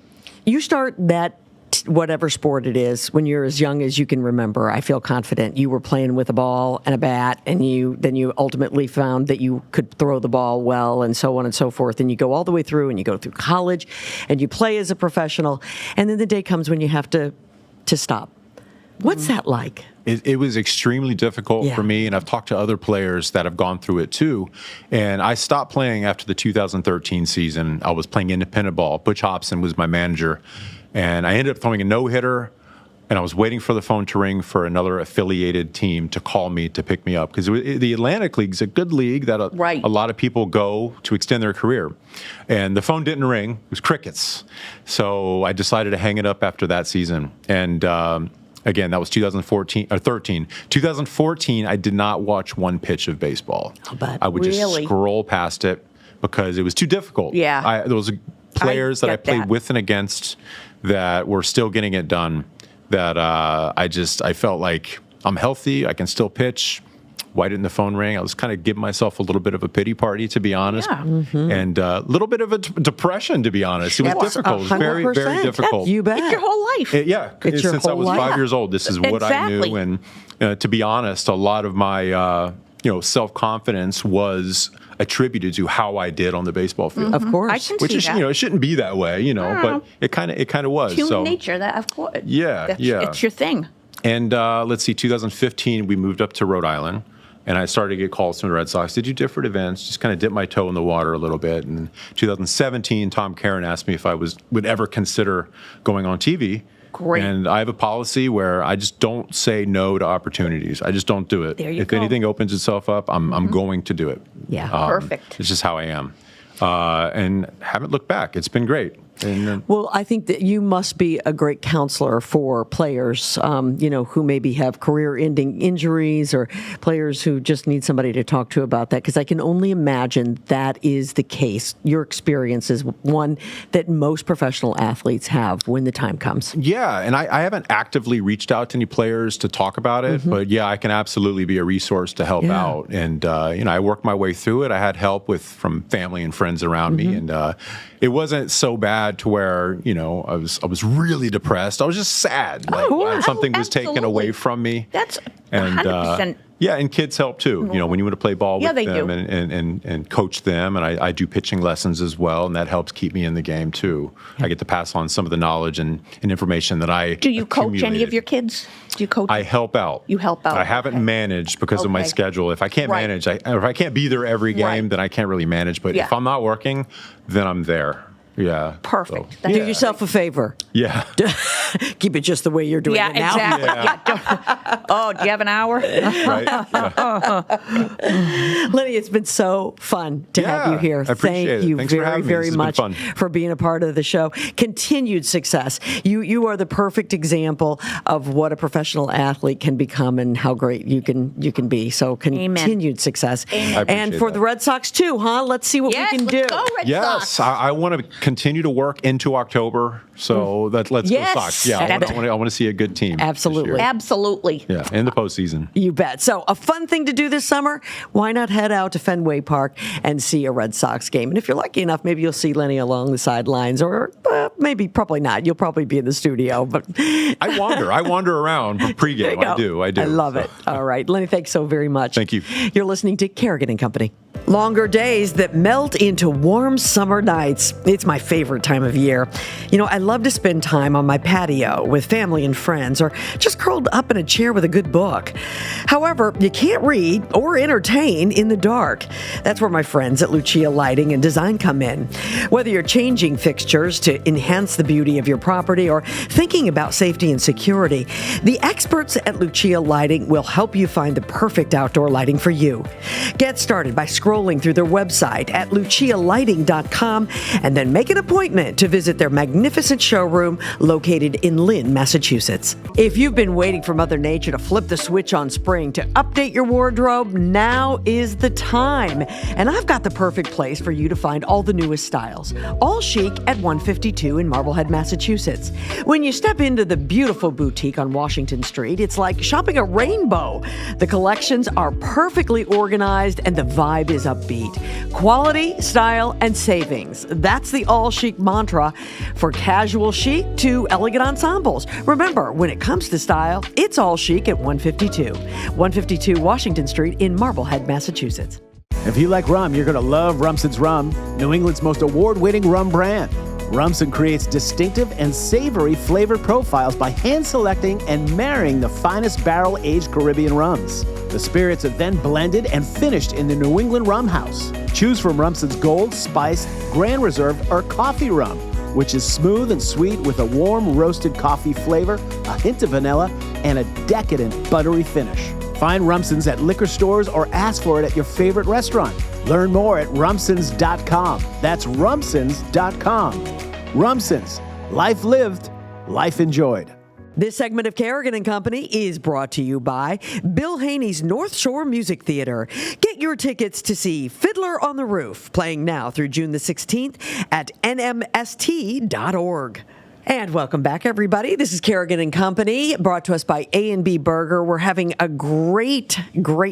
start that, whatever sport it is, when you're as young as you can remember, I feel confident you were playing with a ball and a bat, and then you ultimately found that you could throw the ball well, and so on and so forth. And you go all the way through, and you go through college, and you play as a professional, and then the day comes when you have to stop. What's that like? It was extremely difficult for me, and I've talked to other players that have gone through it too. And I stopped playing after the 2013 season. I was playing independent ball. Butch Hobson was my manager, and I ended up throwing a no-hitter, and I was waiting for the phone to ring for another affiliated team to call me to pick me up, because the Atlantic League is a good league that a lot of people go to extend their career. And the phone didn't ring. It was crickets. So I decided to hang it up after that season. And again, that was 2014 or 13. 2014, I did not watch one pitch of baseball. I would just scroll past it because it was too difficult. There was players that I played with and against that were still getting it done. That I felt like I'm healthy, I can still pitch. Why didn't the phone ring? I was kind of giving myself a little bit of a pity party, to be honest, and a little bit of a depression, to be honest. It was difficult. It was very, very difficult. You bet. It's your whole life. Since I was 5 years old, this is what I knew. And to be honest, a lot of my self-confidence was attributed to how I did on the baseball field. Of course. I can Which see is, that. It shouldn't be that way, but it kind of was. Human nature, that of course. It's your thing. And let's see, 2015, we moved up to Rhode Island, and I started to get calls from the Red Sox to do different events, just kind of dip my toe in the water a little bit. And 2017, Tom Caron asked me if I would ever consider going on TV. Great. And I have a policy where I just don't say no to opportunities. I just don't do it. There you if go. anything opens itself up, I'm going to do it. Yeah. Perfect. It's just how I am. And haven't looked back. It's been great. And, well, I think that you must be a great counselor for players, who maybe have career-ending injuries, or players who just need somebody to talk to about that, because I can only imagine that is the case. Your experience is one that most professional athletes have when the time comes. Yeah, and I haven't actively reached out to any players to talk about it, but I can absolutely be a resource to help out. And, I worked my way through it. I had help from family and friends around me, and it wasn't so bad to where, I was really depressed. I was just sad. Something was taken away from me. That's 100%. And kids help too. When you want to play ball with them and coach them, and I do pitching lessons as well, and that helps keep me in the game too. I get to pass on some of the knowledge and information that I Do you coach any of your kids? Do you coach? I help out. You help out. I haven't managed because of my schedule. If I can't manage, if I can't be there every game, then I can't really manage. But if I'm not working, then I'm there. Yeah. Perfect. So, do yourself a favor. Yeah. Keep it just the way you're doing it now. Exactly. Do you have an hour? Right. Yeah. Lenny, it's been so fun to have you here. I appreciate Thank it. you Thanks for very, having me. very This has much been fun. for being a part of the show. Continued success. You are the perfect example of what a professional athlete can become and how great you can be. So continued success. Amen. And for the Red Sox too, huh? Let's see what we can do. Let's go, Red Sox. I want to continue to work into October. So let's go Sox. Yeah, I want to see a good team. Absolutely. Absolutely. Yeah, in the postseason. You bet. So a fun thing to do this summer, why not head out to Fenway Park and see a Red Sox game? And if you're lucky enough, maybe you'll see Lenny along the sidelines, or probably not. You'll probably be in the studio. But I wander around pregame. I do. I love it. All right. Lenny, thanks so very much. Thank you. You're listening to Kerrigan and Company. Longer days that melt into warm summer nights. It's my favorite time of year. I love to spend time on my patio with family and friends, or just curled up in a chair with a good book. However, you can't read or entertain in the dark. That's where my friends at Lucia Lighting and Design come in. Whether you're changing fixtures to enhance the beauty of your property or thinking about safety and security, the experts at Lucia Lighting will help you find the perfect outdoor lighting for you. Get started by scrolling scrolling through their website at lucialighting.com and then make an appointment to visit their magnificent showroom located in Lynn, Massachusetts. If you've been waiting for Mother Nature to flip the switch on spring to update your wardrobe, now is the time. And I've got the perfect place for you to find all the newest styles. All Chic at 152 in Marblehead, Massachusetts. When you step into the beautiful boutique on Washington Street, it's like shopping a rainbow. The collections are perfectly organized and the vibe is upbeat. Quality, style, and savings. That's the All Chic mantra for casual chic to elegant ensembles. Remember, when it comes to style, it's All Chic at 152. 152 Washington Street in Marblehead, Massachusetts. If you like rum, you're going to love Rumson's Rum, New England's most award-winning rum brand. Rumson creates distinctive and savory flavor profiles by hand-selecting and marrying the finest barrel-aged Caribbean rums. The spirits are then blended and finished in the New England Rum House. Choose from Rumson's Gold, Spiced, Grand Reserve, or Coffee Rum, which is smooth and sweet with a warm roasted coffee flavor, a hint of vanilla, and a decadent buttery finish. Find Rumson's at liquor stores or ask for it at your favorite restaurant. Learn more at rumsons.com. That's rumsons.com. Rumsons. Life lived, life enjoyed. This segment of Kerrigan and Company is brought to you by Bill Haney's North Shore Music Theater. Get your tickets to see Fiddler on the Roof, playing now through June the 16th at nmst.org. And welcome back, everybody. This is Kerrigan and Company, brought to us by A&B Burger. We're having a great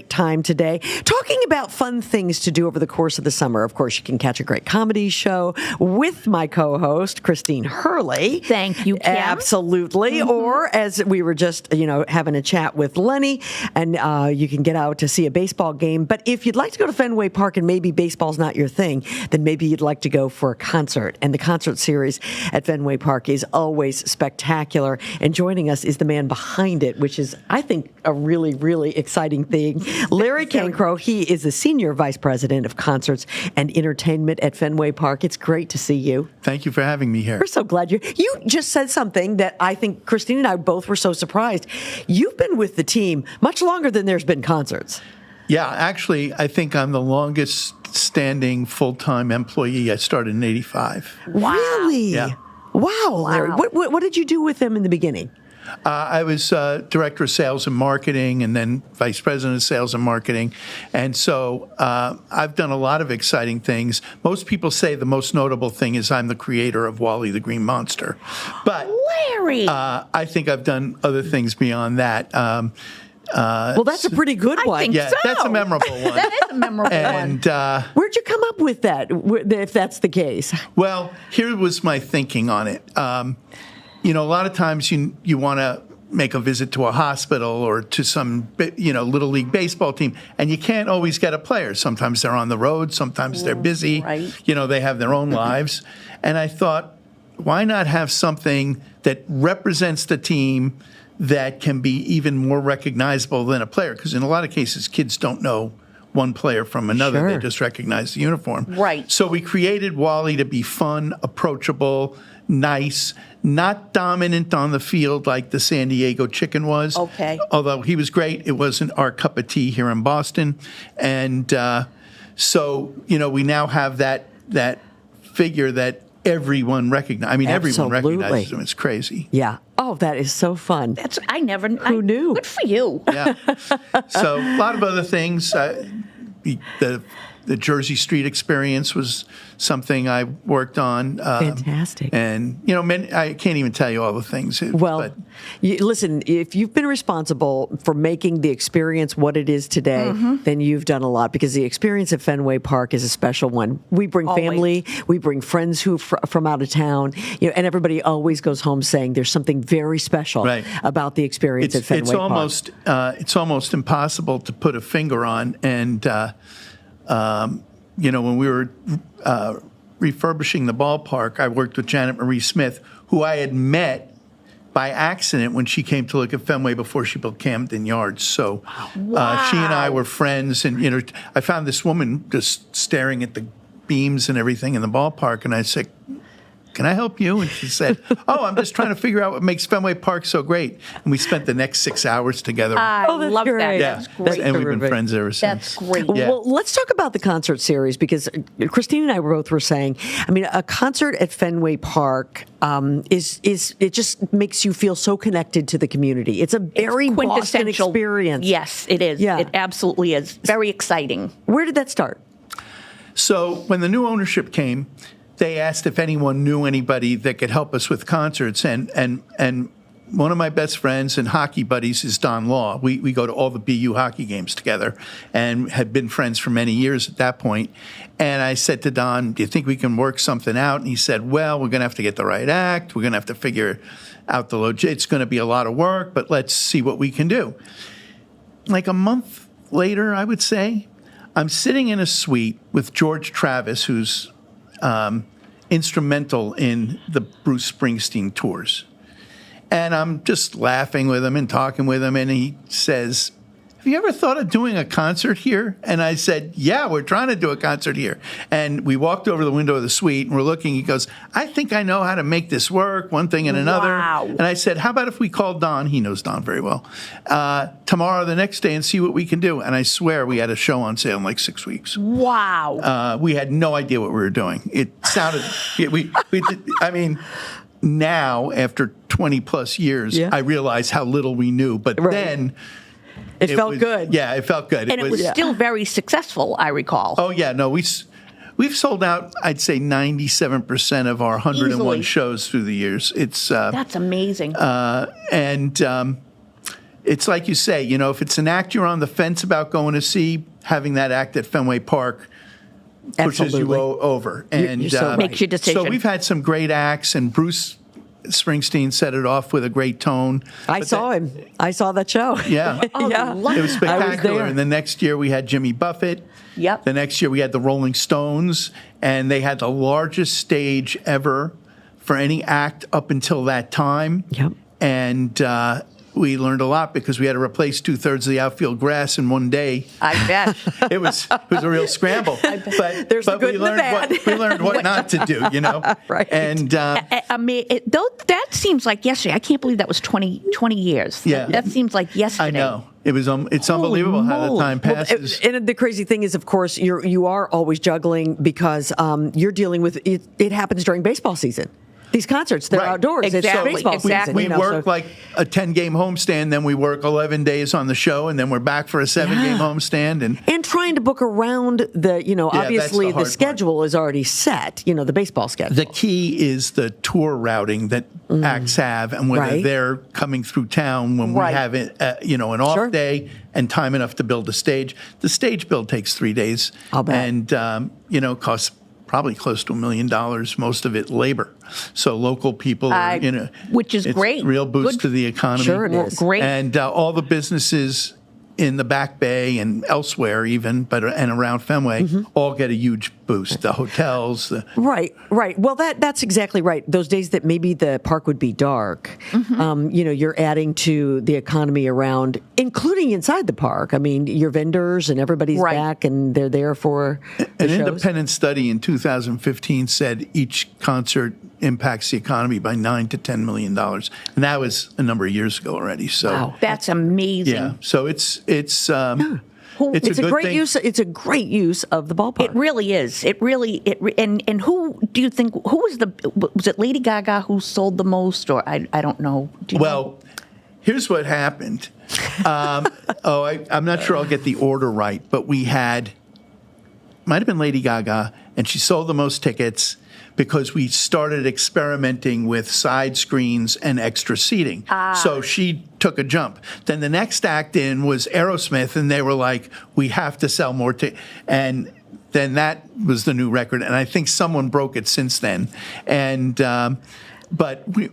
time today, talking about fun things to do over the course of the summer. Of course, you can catch a great comedy show with my co-host, Christine Hurley. Thank you, Kim. Absolutely. Mm-hmm. Or as we were just, having a chat with Lenny, and you can get out to see a baseball game. But if you'd like to go to Fenway Park and maybe baseball's not your thing, then maybe you'd like to go for a concert. And the concert series at Fenway Park is always spectacular. And joining us is the man behind it, which is, I think, a really, really exciting thing. Larry Cancro, he is the Senior Vice President of Concerts and Entertainment at Fenway Park. It's great to see you. Thank you for having me here. We're so glad you just said something that I think Christine and I both were so surprised. You've been with the team much longer than there's been concerts. Yeah, actually, I think I'm the longest standing full-time employee. I started in 85. Wow. Really? Yeah. Wow, Larry. What did you do with them in the beginning? I was Director of Sales and Marketing and then Vice President of Sales and Marketing. And so I've done a lot of exciting things. Most people say the most notable thing is I'm the creator of Wally the Green Monster. But Larry! I think I've done other things beyond that. Well, that's a pretty good one. I think Yeah, so. That's a memorable one. That is a memorable And one. Where'd you come up with that, if that's the case? Well, here was my thinking on it. A lot of times you want to make a visit to a hospital or to some, Little League baseball team, and you can't always get a player. Sometimes they're on the road, sometimes they're busy. Right. They have their own lives. And I thought, why not have something that represents the team that can be even more recognizable than a player? Because in a lot of cases, kids don't know one player from another. Sure. They just recognize the uniform. Right. So we created Wally to be fun, approachable, nice, not dominant on the field like the San Diego Chicken was. Okay. Although he was great, it wasn't our cup of tea here in Boston. And so, we now have that figure that everyone recognizes. I mean, everyone Absolutely. recognizes him. It's crazy. Yeah. Oh, that is so fun. Who knew? Good for you. Yeah. So a lot of other things. The Jersey Street experience was something I worked on. Fantastic. And, I can't even tell you all the things. Well, listen, if you've been responsible for making the experience what it is today, then you've done a lot, because the experience at Fenway Park is a special one. We bring family, we bring friends who from out of town, and everybody always goes home saying there's something very special about the experience at Fenway Park. It's almost impossible to put a finger on. And, when we were refurbishing the ballpark, I worked with Janet Marie Smith, who I had met by accident when she came to look at Fenway before she built Camden Yards. So she and I were friends. And, I found this woman just staring at the beams and everything in the ballpark. And I said, can I help you? And she said, oh, I'm just trying to figure out what makes Fenway Park so great. And we spent the next 6 hours together. I love that. great. Yeah, That's great. and we've been friends ever since. That's great. Yeah. Well, let's talk about the concert series, because Christine and I both were saying, I mean, a concert at Fenway Park is it just makes you feel so connected to the community. It's a very Boston Quintessential experience. Yes, it is. Yeah. It absolutely is. Very exciting. Where did that start? So when the new ownership came, they asked if anyone knew anybody that could help us with concerts. And one of my best friends and hockey buddies is Don Law. We go to all the BU hockey games together and had been friends for many years at that point. And I said to Don, do you think we can work something out? And he said, well, we're going to have to get the right act. We're going to have to figure out the it's going to be a lot of work, but let's see what we can do. Like a month later, I would say, I'm sitting in a suite with George Travis, who's instrumental in the Bruce Springsteen tours. And I'm just laughing with him and talking with him, and he says, have you ever thought of doing a concert here? And I said, yeah, we're trying to do a concert here. And we walked over the window of the suite, and we're looking. He goes, I think I know how to make this work, one thing and another. Wow. And I said, how about if we call Don? He knows Don very well. Tomorrow or the next day and see what we can do. And I swear we had a show on sale in like 6 weeks. Wow. We had no idea what we were doing. It sounded, we did, I mean, now after 20 plus years, Yeah. I realize how little we knew. But Right. then It felt was, good. Yeah, it felt good. And it was still very successful, I recall. Oh yeah, no, we've sold out. I'd say 97% of our 101 Easily. shows through the years. It's That's amazing. and it's like you say, you know, if it's an act you're on the fence about going to see, having that act at Fenway Park pushes Absolutely. you over. And you're so right. Makes your decision. So we've had some great acts, and Bruce Springsteen set it off with a great tone. I But saw him. I saw that show. Yeah. Oh, yeah. lovely. It was I spectacular. there. And the next year we had Jimmy Buffett. Yep. The next year we had the Rolling Stones, and they had the largest stage ever for any act up until that time. Yep. And we learned a lot because we had to replace 2/3 of the outfield grass in one day. I bet. It was a real scramble. But There's the but good we and the learned bad. we learned what not to do. You know. Right. And I mean, though that seems like yesterday. I can't believe that was 20 years. Yeah. That seems like yesterday. I know it was. It's unbelievable how the moly. time passes. Well, and the crazy thing is, of course, you are always juggling because you're dealing with it. It happens during baseball season. These concerts, they're Right. outdoors. Exactly. It's baseball season. We you know, work so- like a 10-game homestand, then we work 11 days on the show, and then we're back for a 7-game homestand. And trying to book around the, that's obviously the the hard schedule is already set, the baseball schedule. the key is the tour routing that acts have, and whether Right. they're coming through town when Right. we have it, an off Sure. day and time enough to build a stage. The stage build takes 3 days, I'll bet. and costs probably close to $1 million. Most of it labor. So local people are, which is it's great. Real boost Good. to the economy. Sure it is. Great. And all the businesses in the Back Bay and elsewhere even, and around Fenway, all get a huge boost. The hotels, Right. Well, that's exactly right. Those days that maybe the park would be dark, you're adding to the economy around, including inside the park. I mean, your vendors and everybody's Right. back and they're there for the An shows. independent study in 2015 said each concert impacts the economy by $9 to $10 million, and that was a number of years ago already. So, Wow. That's amazing. yeah. So it's It's a good great thing. use. It's a great use of the ballpark. It really is. And who do you think, was it Lady Gaga who sold the most, or I don't know. Do you know? Well, here's what happened. I'm not sure I'll get the order right, but we might have been Lady Gaga, and she sold the most tickets because we started experimenting with side screens and extra seating. So she took a jump. Then the next act in was Aerosmith, and they were like, we have to sell more tickets. And then that was the new record, and I think someone broke it since then. And but we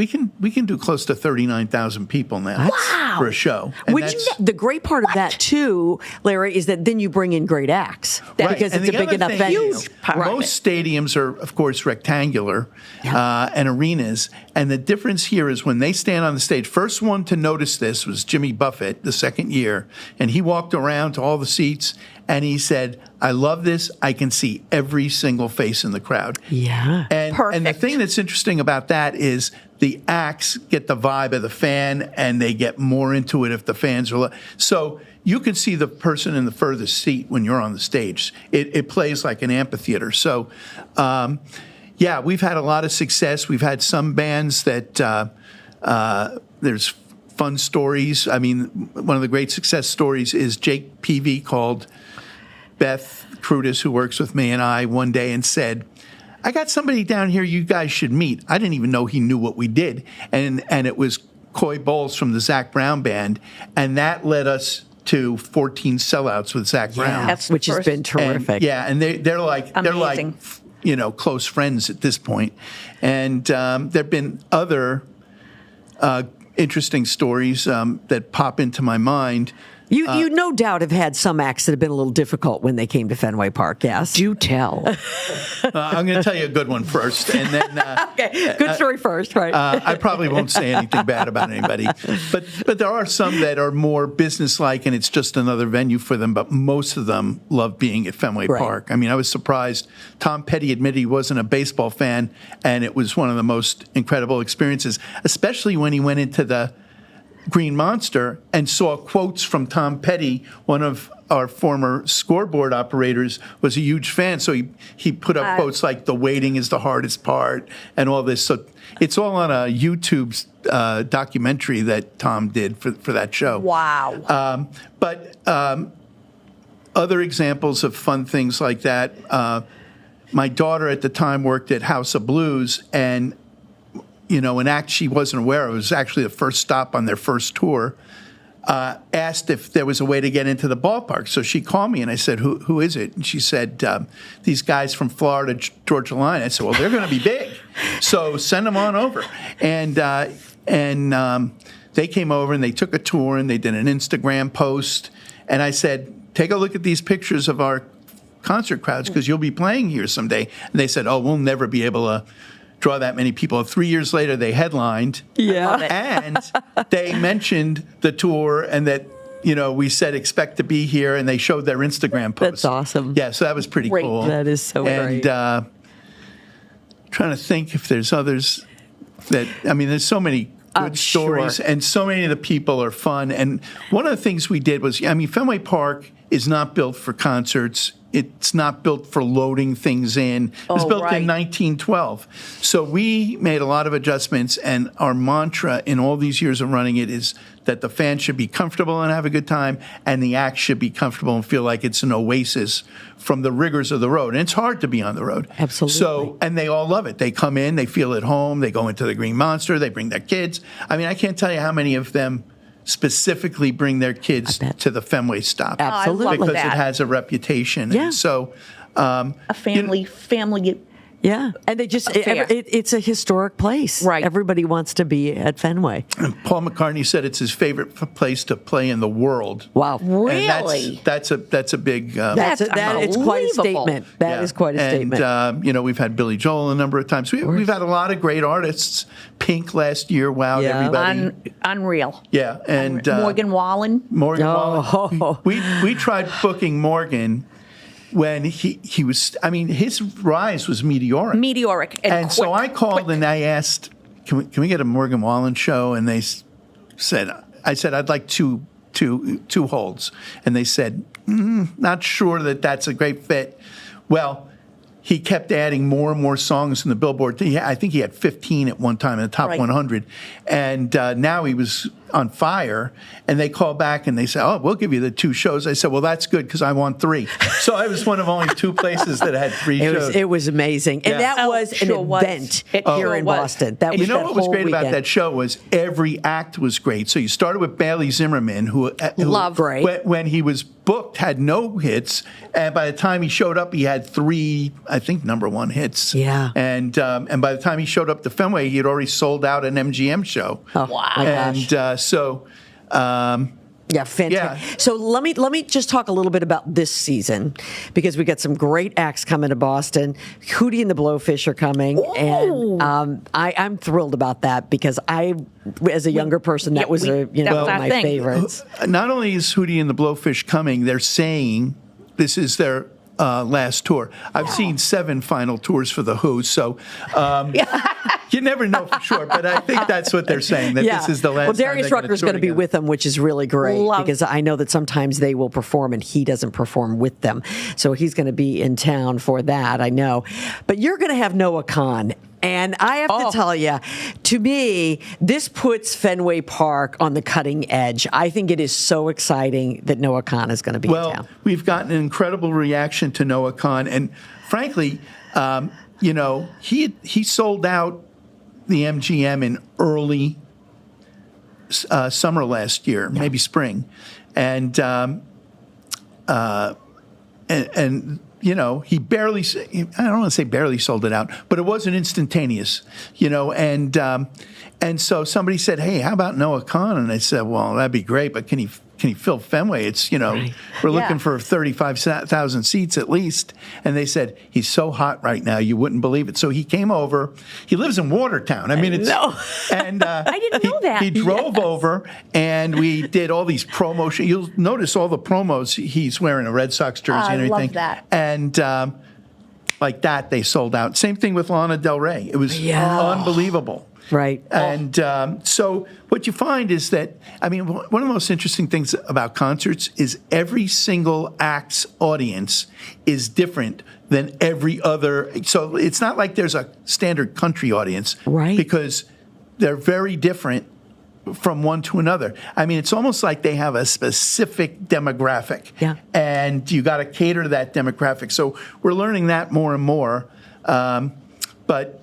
can do close to 39,000 people now for a show. And The great part of that too, Larry, is that then you bring in great acts because And it's a the big other enough thing venue. is, most stadiums are, of course, rectangular and arenas. And the difference here is when they stand on the stage, first one to notice this was Jimmy Buffett the second year. And he walked around to all the seats And he said, I love this. I can see every single face in the crowd. Yeah. And the Perfect. thing that's interesting about that is the acts get the vibe of the fan, and they get more into it if the fans are. So you can see the person in the furthest seat when you're on the stage. It plays like an amphitheater. So, yeah, we've had a lot of success. We've had some bands that there's fun stories. I mean, one of the great success stories is Jake Peavy called Beth Crutis, who works with me, and I one day and said, I got somebody down here you guys should meet. I didn't even know he knew what we did. And it was Coy Bowles from the Zach Brown Band, and that led us to 14 sellouts with Zach Brown. That's Which has first- been terrific. And they're like Amazing. close friends at this point. And there've been other interesting stories that pop into my mind. You no doubt have had some acts that have been a little difficult when they came to Fenway Park, yes? Do tell. I'm going to tell you a good one first, and then Okay, good story first, right? I probably won't say anything bad about anybody. But there are some that are more businesslike, and it's just another venue for them. But most of them love being at Fenway Right. Park. I mean, I was surprised. Tom Petty admitted he wasn't a baseball fan, and it was one of the most incredible experiences, especially when he went into the Green Monster and saw quotes from Tom Petty. One of our former scoreboard operators was a huge fan, so he put up quotes like "the waiting is the hardest part" and all this. So it's all on a YouTube documentary that Tom did for that show. Wow. But other examples of fun things like that. My daughter at the time worked at House of Blues, and an act she wasn't aware of, it was actually the first stop on their first tour, asked if there was a way to get into the ballpark. So she called me, and I said, who is it? And she said, these guys from Florida Georgia Line. I said, well, they're going to be big, so send them on over. And they came over, and they took a tour, and they did an Instagram post. And I said, take a look at these pictures of our concert crowds, because you'll be playing here someday. And they said, oh, we'll never be able to draw that many people. 3 years later, they headlined. Yeah. And they mentioned the tour, and that, we said expect to be here, and they showed their Instagram post. That's awesome. Yeah, so that was pretty Great. cool. That is so and, great. Trying to think if there's others there's so many good stories, sure. and so many of the people are fun. And one of the things we did was, Fenway Park is not built for concerts. It's not built for loading things in. It was built in 1912. So we made a lot of adjustments, and our mantra in all these years of running it is that the fans should be comfortable and have a good time, and the act should be comfortable and feel like it's an oasis from the rigors of the road. And it's hard to be on the road. Absolutely. So, and they all love it. They come in, they feel at home, they go into the Green Monster, they bring their kids. I can't tell you how many of them specifically bring their kids to the Fenway stop. Absolutely. I love Because that. it has a reputation. Yeah. And so, A family. Yeah, and they just it's a historic place. Right. Everybody wants to be at Fenway. and Paul McCartney said it's his favorite place to play in the world. Wow. Really? And that's a big. That's That is quite a unbelievable. statement. That is quite a statement. And we've had Billy Joel a number of times. We've had a lot of great artists. Pink last year wowed Yeah. everybody. Unreal. Yeah, and Morgan Wallen. Morgan Oh. Wallen. We tried booking Morgan when he was. His rise was meteoric. Meteoric. And So quick, I called quick. and I asked, can we get a Morgan Wallen show? And they said, I'd like two holds. And they said, not sure that's a great fit. Well, he kept adding more and more songs in the Billboard. I think he had 15 at one time in the top Right. 100. And now he was on fire. And they called back and they said, oh, we'll give you the 2 shows. I said, well, that's good because I want 3. So I was one of only 2 places that had 3 shows. It was amazing. And Yeah. that was sure an was. event It here sure in was. Boston. That was You know that what was whole great about weekend. that show was every act was great. So you started with Bailey Zimmerman, who Love. Great. when he was booked had no hits, and by the time he showed up, he had 3, I think, #1 hits. Yeah. And by the time he showed up to Fenway, he had already sold out an MGM show. Oh, Wow. my gosh. And Yeah, fantastic. Yeah. So let me just talk a little bit about this season, because we got some great acts coming to Boston. Hootie and the Blowfish are coming, and I'm thrilled about that because as a younger person, that was that one was of our my thing. favorites. not only is Hootie and the Blowfish coming, they're saying this is their last tour. I've seen 7 final tours for The Who, so you never know for sure, but I think that's what they're saying, that this is the last Well, time Darius they're gonna Rucker's tour going to be together. with them, which is really great because I know that sometimes they will perform and he doesn't perform with them. So he's going to be in town for that, I know. But you're going to have Noah Kahn. And I have to tell you, to me, this puts Fenway Park on the cutting edge. I think it is so exciting that Noah Kahn is going to be in town. Well, we've gotten an incredible reaction to Noah Kahn, and frankly, he sold out the MGM in early summer last year, maybe spring, and he barely, I don't want to say barely sold it out, but it wasn't instantaneous, and so somebody said, hey, how about Noah Kahn? And I said, well, that'd be great, but can he fill Fenway? It's, we're looking for 35,000 seats at least. And they said, he's so hot right now, you wouldn't believe it. So he came over. He lives in Watertown. I mean, it's, and I didn't know that. He drove over, and we did all these promos. You'll notice all the promos. He's wearing a Red Sox jersey and everything. I love that. And like that, they sold out. Same thing with Lana Del Rey. It was unbelievable. Right. And so what you find is that, I mean, one of the most interesting things about concerts is every single act's audience is different than every other. So it's not like there's a standard country audience. Right. Because they're very different from one to another. I mean, it's almost like they have a specific demographic. Yeah. And you got to cater to that demographic. So we're learning that more and more. But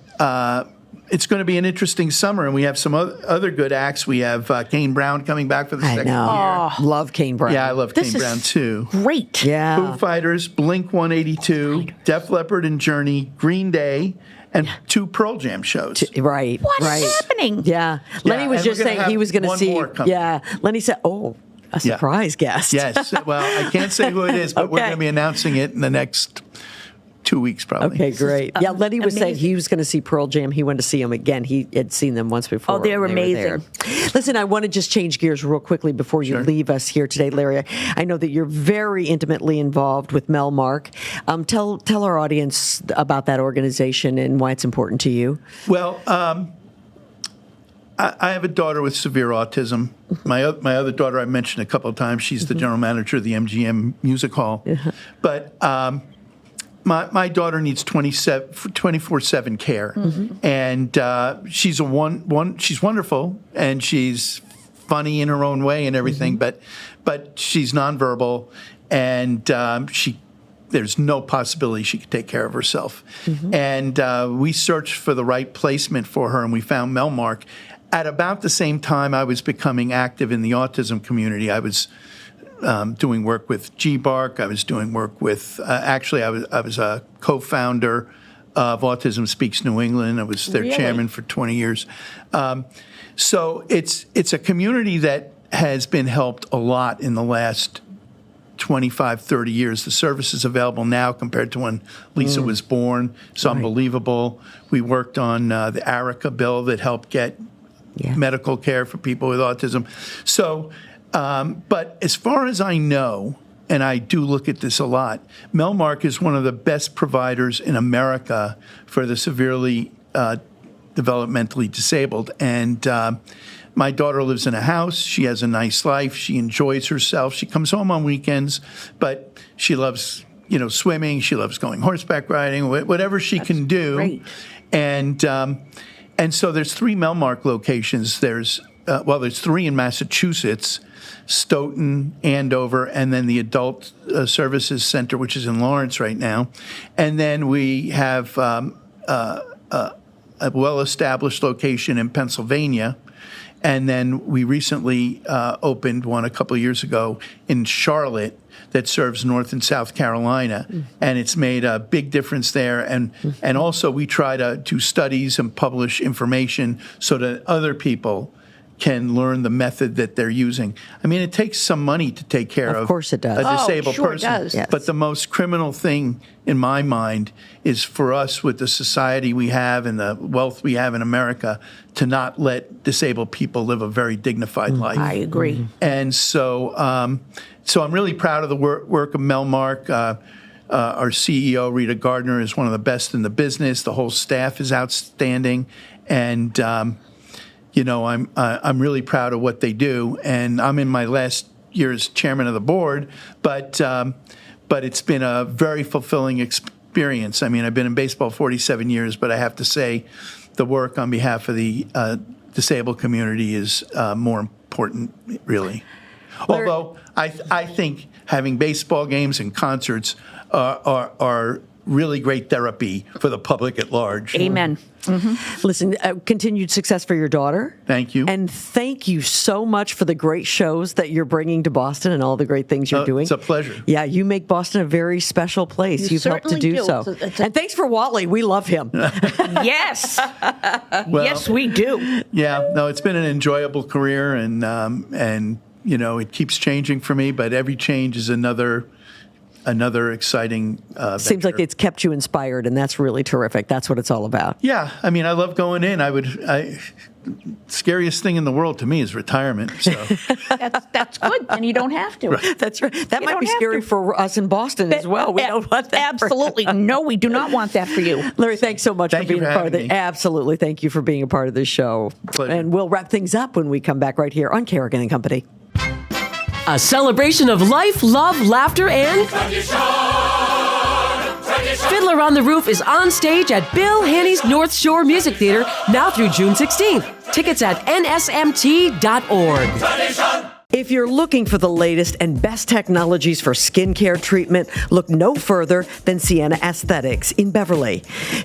it's going to be an interesting summer, and we have some other good acts. We have Kane Brown coming back for the second year. Love Kane Brown. Yeah, I love Kane Brown too. Great. Yeah. Foo Fighters, Blink 182, Def Leppard and Journey, Green Day, and 2 Pearl Jam shows. Right. What's right. happening? Yeah. Lenny was and just we're gonna saying he have was going to one see. more coming. Yeah. Lenny said, a surprise guest. Yes. Well, I can't say who it is, but we're Okay. going to be announcing it in the next 2 weeks, probably. Okay, great. Yeah, Lenny was saying amazing. he was going to see Pearl Jam. He went to see them again. He had seen them once before. Oh, they're when they amazing. were there. Listen, I want to just change gears real quickly before you leave us here today, Larry. I know that you're very intimately involved with Melmark. Tell our audience about that organization and why it's important to you. Well, I have a daughter with severe autism. My other daughter I mentioned a couple of times. She's the general manager of the MGM Music Hall. But my daughter needs 24/7 care, and she's she's wonderful, and she's funny in her own way and everything. But she's nonverbal, and there's no possibility she could take care of herself. And we searched for the right placement for her, and we found Melmark. At about the same time I was becoming active in the autism community, I was doing work with GBARC. I was doing work with, I was a co-founder of Autism Speaks New England. I was their chairman for 20 years. So it's a community that has been helped a lot in the last 25, 30 years. The service is available now compared to when Lisa was born. It's unbelievable. We worked on the ARICA bill that helped get medical care for people with autism. So, but as far as I know, and I do look at this a lot, Melmark is one of the best providers in America for the severely developmentally disabled. And my daughter lives in a house. She has a nice life. She enjoys herself. She comes home on weekends, but she loves, swimming. She loves going horseback riding, whatever she can do. Great. And so there's 3 Melmark locations. There's 3 in Massachusetts, Stoughton, Andover, and then the Adult Services Center, which is in Lawrence right now. And then we have a well-established location in Pennsylvania. And then we recently opened one a couple of years ago in Charlotte that serves North and South Carolina, and it's made a big difference there. And also we try to do studies and publish information so that other people can learn the method that they're using. I mean, it takes some money to take care of course it does. a disabled sure it person. does. Yes. But the most criminal thing in my mind is for us, with the society we have and the wealth we have in America, to not let disabled people live a very dignified life. I agree. And so So I'm really proud of the work of Melmark. Our CEO, Rita Gardner, is one of the best in the business. The whole staff is outstanding. And, I'm really proud of what they do. And I'm in my last year as chairman of the board, but it's been a very fulfilling experience. I mean, I've been in baseball 47 years, but I have to say the work on behalf of the disabled community is more important, really. Although I think having baseball games and concerts are really great therapy for the public at large. Amen. Mm-hmm. Listen, continued success for your daughter. Thank you. And thank you so much for the great shows that you're bringing to Boston and all the great things you're doing. It's a pleasure. Yeah, you make Boston a very special place. You've helped to do so. And thanks for Wally. We love him. Yes. Yes, we do. Yeah, no, it's been an enjoyable career, and it keeps changing for me, but every change is another exciting Seems venture. like it's kept you inspired, and that's really terrific. That's what it's all about. Yeah, I mean, I love going in. Scariest thing in the world to me is retirement. So That's good, and you don't have to. Right. That's right. That You might don't be have scary to. for us in Boston as well. We don't want that. Absolutely. No, we do not want that for you. Larry, thanks so much Thank for you being for a part of having the. me. Absolutely, thank you for being a part of this show. Pleasure. And we'll wrap things up when we come back right here on Kerrigan and Company. A celebration of life, love, laughter, and Fiddler on the Roof is on stage at Bill Haney's North Shore Music Theater now through June 16th. Tickets at nsmt.org. If you're looking for the latest and best technologies for skincare treatment, look no further than Sienna Aesthetics in Beverly.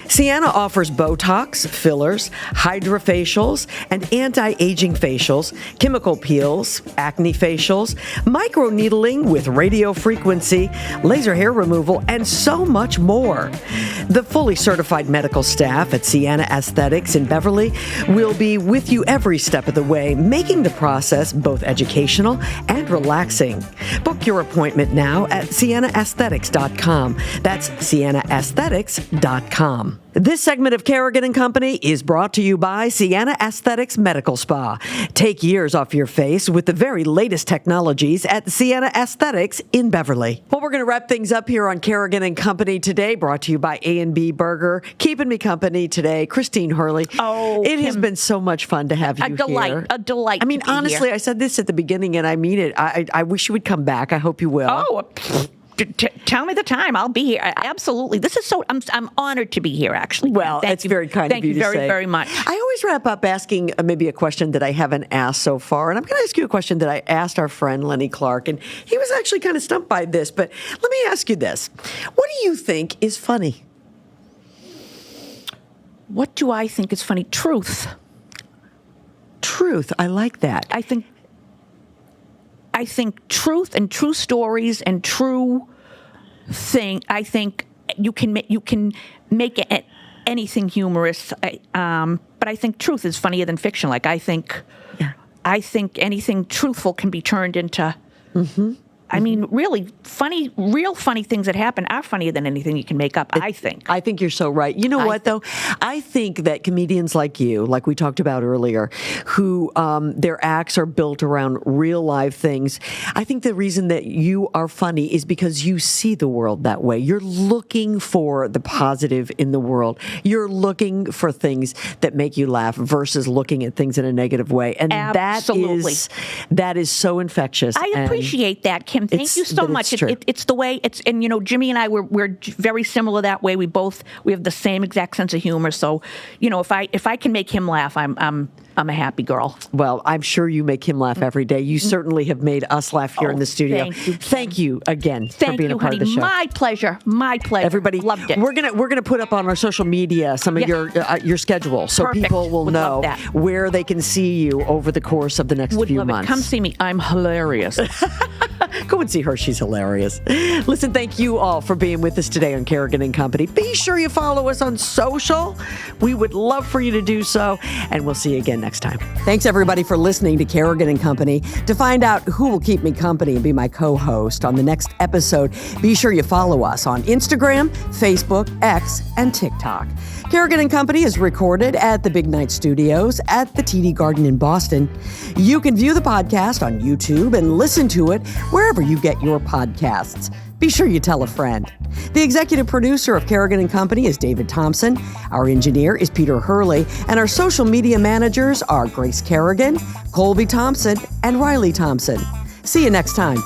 Sienna offers Botox, fillers, hydrofacials, and anti-aging facials, chemical peels, acne facials, microneedling with radio frequency, laser hair removal, and so much more. The fully certified medical staff at Sienna Aesthetics in Beverly will be with you every step of the way, making the process both educational and relaxing. Book your appointment now at siennaaesthetics.com. That's siennaaesthetics.com. This segment of Kerrigan and Company is brought to you by Sienna Aesthetics Medical Spa. Take years off your face with the very latest technologies at Sienna Aesthetics in Beverly. Well, we're going to wrap things up here on Kerrigan and Company today, brought to you by A&B Burger. Keeping me company today, Christine Hurley. Oh, it has been so much fun to have you A delight. here. A delight. I mean, to be honestly, here. I said this at the beginning, and I mean it. I wish you would come back. I hope you will. Oh, tell me the time. I'll be here. Absolutely. This is so. I'm honored to be here. Actually. Well, Thank that's you. very kind Thank of you to very, say. very much. I always wrap up asking maybe a question that I haven't asked so far, and I'm going to ask you a question that I asked our friend Lenny Clark, and he was actually kind of stumped by this. But let me ask you this: what do you think is funny? What do I think is funny? Truth. Truth. I like that. I think truth and true stories and true thing. I think you can make anything humorous. But I think truth is funnier than fiction. Like I think anything truthful can be turned into. Mm-hmm. I mean, really real funny things that happen are funnier than anything you can make up, I think. I think you're so right. You know what, though? I think that comedians like you, like we talked about earlier, who their acts are built around real live things, I think the reason that you are funny is because you see the world that way. You're looking for the positive in the world. You're looking for things that make you laugh versus looking at things in a negative way. And Absolutely. that is so infectious. I appreciate that, Kim. Thank you so much. It's the way it's, and Jimmy and I we're very similar that way. We have the same exact sense of humor. So, if I can make him laugh, I'm a happy girl. Well, I'm sure you make him laugh every day. You certainly have made us laugh here in the studio. Thank you again for being a part of the show. My pleasure. Everybody loved it. We're gonna put up on our social media some of your schedule, so Perfect. people will Would know love that. where they can see you over the course of the next Would few love months. it. Come see me. I'm hilarious. Go and see her. She's hilarious. Listen, thank you all for being with us today on Kerrigan and Company. Be sure you follow us on social. We would love for you to do so, and we'll see you again next time. Thanks, everybody, for listening to Kerrigan and Company. To find out who will keep me company and be my co-host on the next episode, be sure you follow us on Instagram, Facebook, X, and TikTok. Kerrigan and Company is recorded at the Big Night Studios at the TD Garden in Boston. You can view the podcast on YouTube and listen to it wherever wherever you get your podcasts. Be sure you tell a friend. The executive producer of Kerrigan & Company is David Thompson. Our engineer is Peter Hurley. And our social media managers are Grace Kerrigan, Colby Thompson, and Riley Thompson. See you next time.